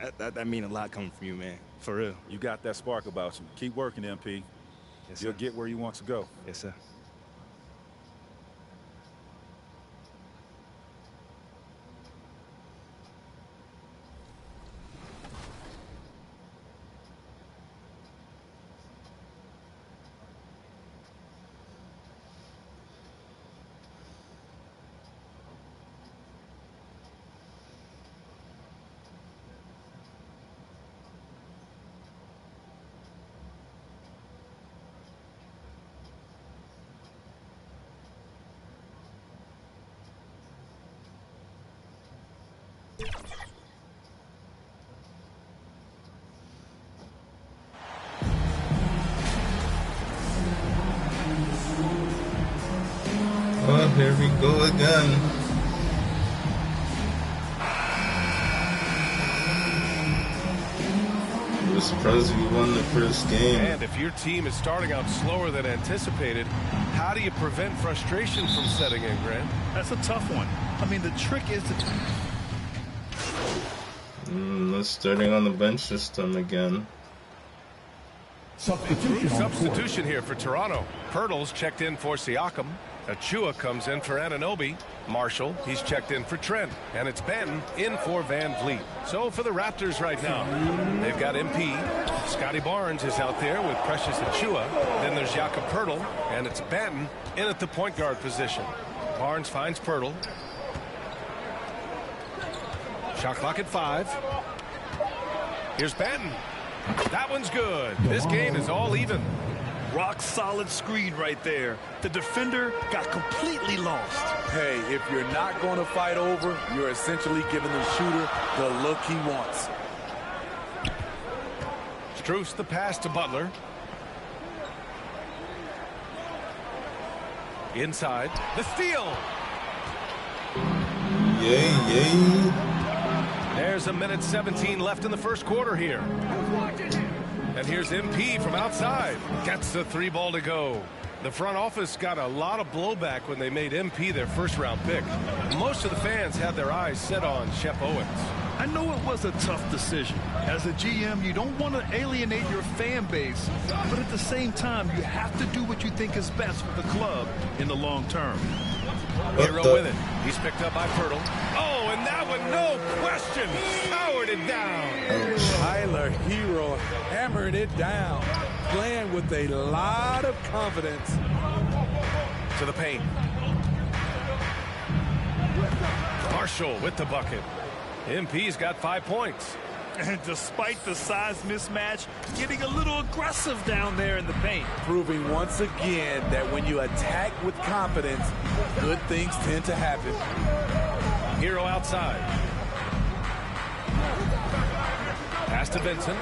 Man, that mean a lot coming from you, man. For real. You got that spark about you. Keep working, MP. Yes, sir. You'll get where you want to go. Yes, sir. Oh, here we go again. I was surprised we won the first game. And if your team is starting out slower than anticipated, how do you prevent frustration from setting in, Grant? That's a tough one. I mean, the trick is to... Let's starting on the bench this time again. Substitution here for Toronto. Pirtles checked in for Siakam. Achua comes in for Anunoby. Marshall, he's checked in for Trent. And it's Benton in for Van Vliet. So for the Raptors right now, they've got MP. Scotty Barnes is out there with Precious Achua. Then there's Jakob Poeltl, and it's Benton in at the point guard position. Barnes finds Poeltl. Shot clock at 5. Here's Benton. That one's good. This game is all even. Rock solid screen right there. The defender got completely lost. Hey, if you're not going to fight over, you're essentially giving the shooter the look he wants. Strus the pass to Butler. Inside. The steal. Yay. There's a minute 17 left in the first quarter here. And here's MP from outside. Gets the 3 ball to go. The front office got a lot of blowback when they made MP their first-round pick. Most of the fans had their eyes set on Shep Owens. I know it was a tough decision. As a GM, you don't want to alienate your fan base, but at the same time, you have to do what you think is best for the club in the long term. Hero with it. He's picked up by Poeltl. Oh, and that one, no question, powered it down. Tyler Hero hammered it down, playing with a lot of confidence. To the paint. Marshall with the bucket. MP's got 5 points. And despite the size mismatch, getting a little aggressive down there in the paint. Proving once again that when you attack with confidence, good things tend to happen. Hero outside. Pass to Vincent.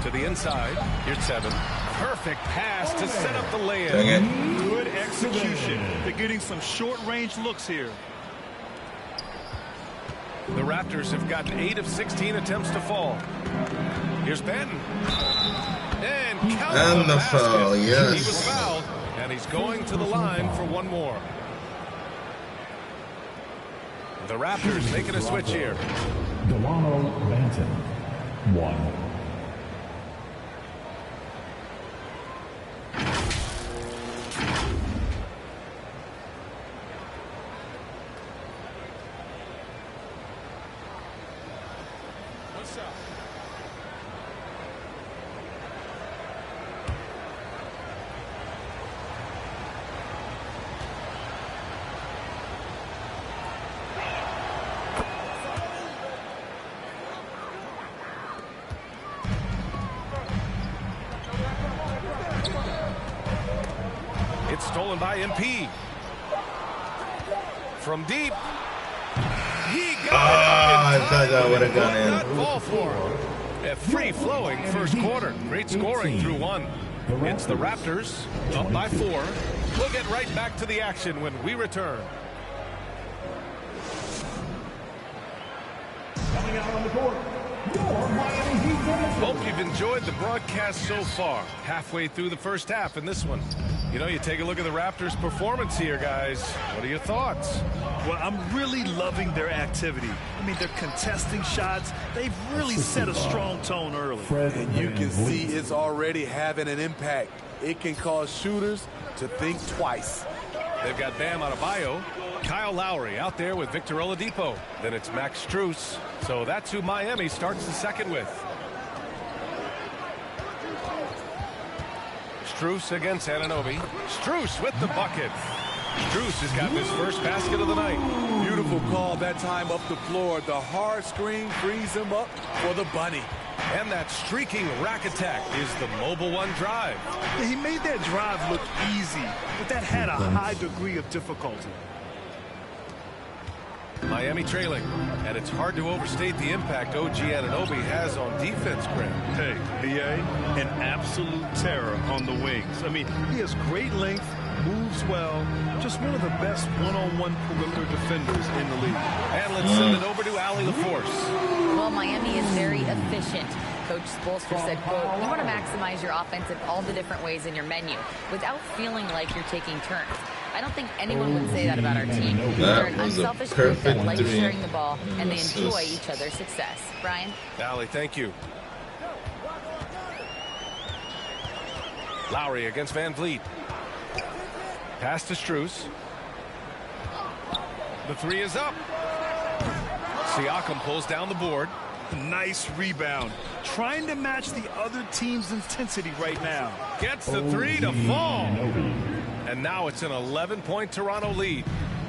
To the inside. Here's 7. Perfect pass to set up the layup. Good execution. They're getting some short-range looks here. The Raptors have gotten 8 of 16 attempts to fall. Here's Benton. And the foul, yes. He was fouled, and he's going to the line for one more. The Raptors making a switch here. Delano Banton, 1. It's stolen by MP. From deep. He got it I thought that would have gone Not in. ball for him. A free-flowing first quarter. Great scoring through one. It's the Raptors up by 4. We'll get right back to the action when we return. Coming out on the court, your Miami Heat Bulls. Hope you've enjoyed the broadcast so far. Halfway through the first half in this one. You know, you take a look at the Raptors' performance here, guys. What are your thoughts? Well, I'm really loving their activity. I mean, they're contesting shots. They've really set a strong tone early. And you can see it's already having an impact. It can cause shooters to think twice. They've got Bam Adebayo, Kyle Lowry out there with Victor Oladipo. Then it's Max Strus. So that's who Miami starts the second with. Strus against Anunoby. Strus with the bucket. Strus has got his first basket of the night. Beautiful call that time up the floor. The hard screen frees him up for the bunny. And that streaking rack attack is the mobile one drive. He made that drive look easy, but that had a high degree of difficulty. Miami trailing, and it's hard to overstate the impact OG Anunoby has on defense, Grant. Hey, BA, an absolute terror on the wings. I mean, he has great length, moves well, just one of the best one-on-one perimeter defenders in the league. And let's send it over to Allie LaForce. Well, Miami is very efficient. Coach Spoelstra said, quote, you want to maximize your offense in all the different ways in your menu without feeling like you're taking turns. I don't think anyone would say that about our team. They're an unselfish group that likes sharing the ball, and they enjoy each other's success. Brian? Allie, thank you. Lowry against Van Vliet. Pass to Strus. The 3 is up. Siakam pulls down the board. Nice rebound. Trying to match the other team's intensity right now. Gets the 3 to fall. And now it's an 11-point Toronto lead.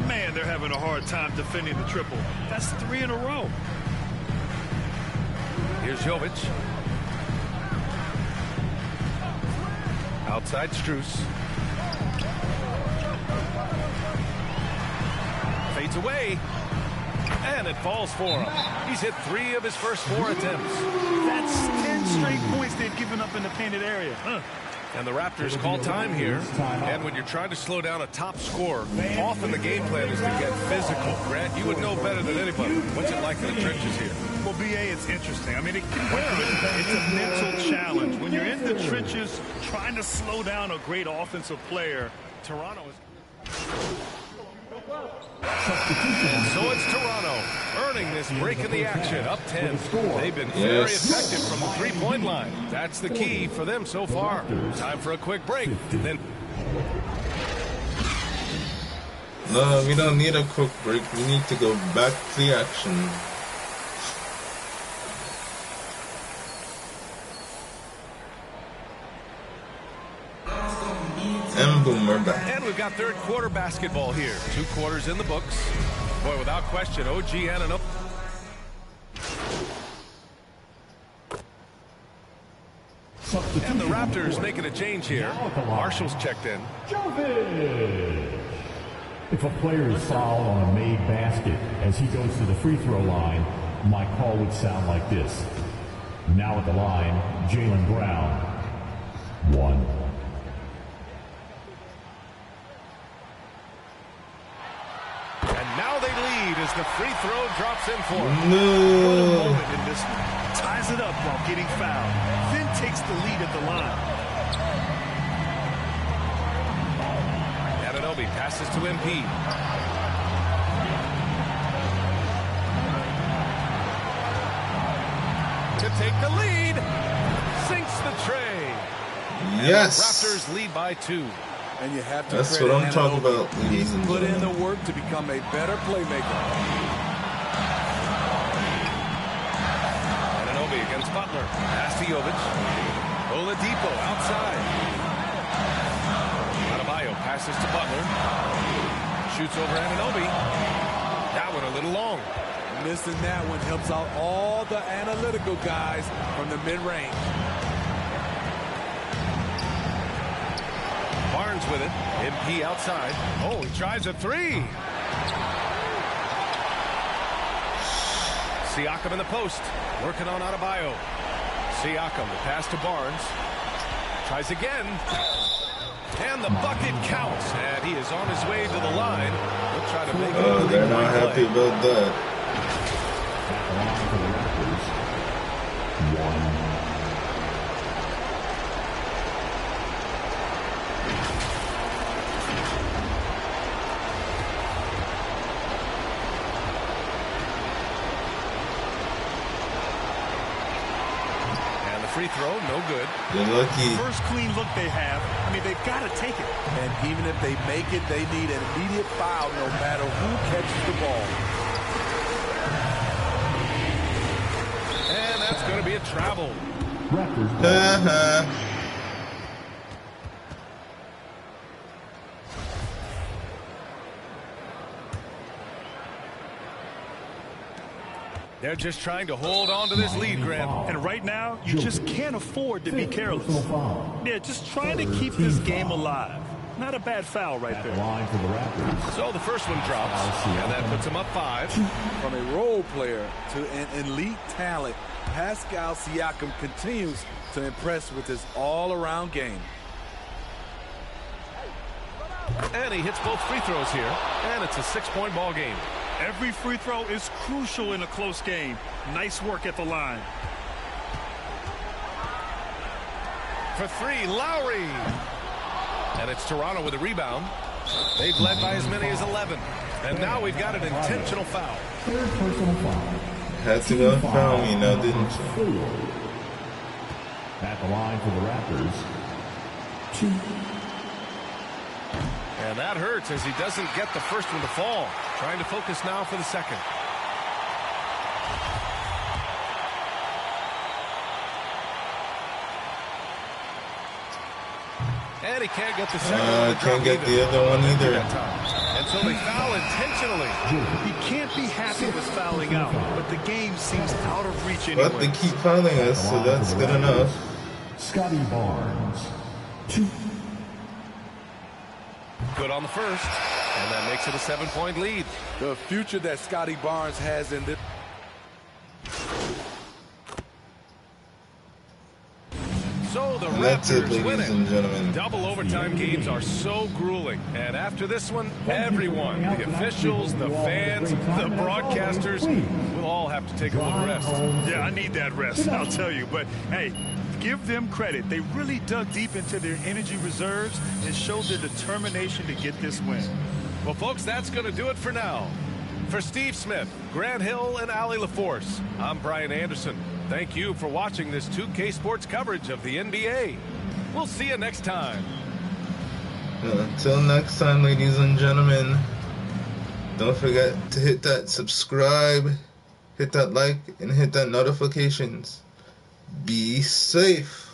Man, they're having a hard time defending the triple. That's 3 in a row. Here's Jovic. Outside Strus. Fades away. And it falls for him. He's hit 3 of his first 4 attempts. That's 10 straight points they've given up in the painted area. And the Raptors call time here. And when you're trying to slow down a top scorer, often the game plan is to get physical. Grant, you would know better than anybody. What's it like in the trenches here? Well, BA, it's interesting. I mean, it's a mental challenge. When you're in the trenches trying to slow down a great offensive player, Toronto is... And so it's Toronto earning this break in the action, up 10. They've been very effective from the three-point line. That's the key for them so far. Time for a quick break. Then No, we don't need a quick break. We need to go back to the action. And boom, we're back. And we've got third quarter basketball here. 2 quarters in the books. Boy, without question, OG Anunoby. And the Raptors making a change here. Marshall's checked in. If a player is fouled on a made basket as he goes to the free throw line, my call would sound like this. Now at the line, Jaylen Brown. 1. And now they lead as the free throw drops in for him. No. What a moment in this one. Ties it up while getting fouled. Then takes the lead at the line. Anunoby passes to MP. take the lead. Sinks the tray. Yes. Raptors lead by 2. And you have to That's what I'm talking about. He's put in the work to become a better playmaker. Anunoby against Butler. Pass to Jovic. Oladipo outside. Adebayo passes to Butler. Shoots over Anunoby. That one a little long. Missing that one helps out all the analytical guys from the mid-range. Barnes with it. MP outside. Oh, he tries a 3. Siakam in the post. Working on Adebayo. Siakam, the pass to Barnes. Tries again. And the bucket counts. And he is on his way to the line. He'll try to make it. Oh, they're not happy about that. Free throw, no good. You're lucky. First clean look they have. I mean, they've got to take it. And even if they make it, they need an immediate foul no matter who catches the ball. And that's going to be a travel. They're just trying to hold on to this lead, Grant. And right now, you just can't afford to be careless. Yeah, just trying to keep this game alive. Not a bad foul right there. So the first one drops, and that puts him up 5. From a role player to an elite talent, Pascal Siakam continues to impress with his all-around game. And he hits both free throws here, and it's a 6-point ball game. Every free throw is crucial in a close game. Nice work at the line. For 3, Lowry. And it's Toronto with a rebound. They've led by as many as 11. And now we've got an intentional foul. Had to go foul me now, didn't you? At the line for the Raptors, 2. And that hurts as he doesn't get the first one to fall. Trying to focus now for the second. And he can't get the second one. Can't get the other one either. And so they foul intentionally. He can't be happy with fouling out, but the game seems out of reach anyway. But they keep fouling us, so that's good enough. Scotty Barnes, 2. Good on the first, and that makes it a 7-point lead. The future that Scotty Barnes has in this. So the Raptors win it. Double overtime games are so grueling. And after this one, everyone, the officials, the fans, the broadcasters, will all have to take a little rest. Yeah, I need that rest, I'll tell you. But, hey, give them credit. They really dug deep into their energy reserves and showed their determination to get this win. Well, folks, that's going to do it for now. For Steve Smith, Grant Hill, and Allie LaForce, I'm Brian Anderson. Thank you for watching this 2K Sports coverage of the NBA. We'll see you next time. Until next time, ladies and gentlemen, don't forget to hit that subscribe, hit that like, and hit that notifications. Be safe.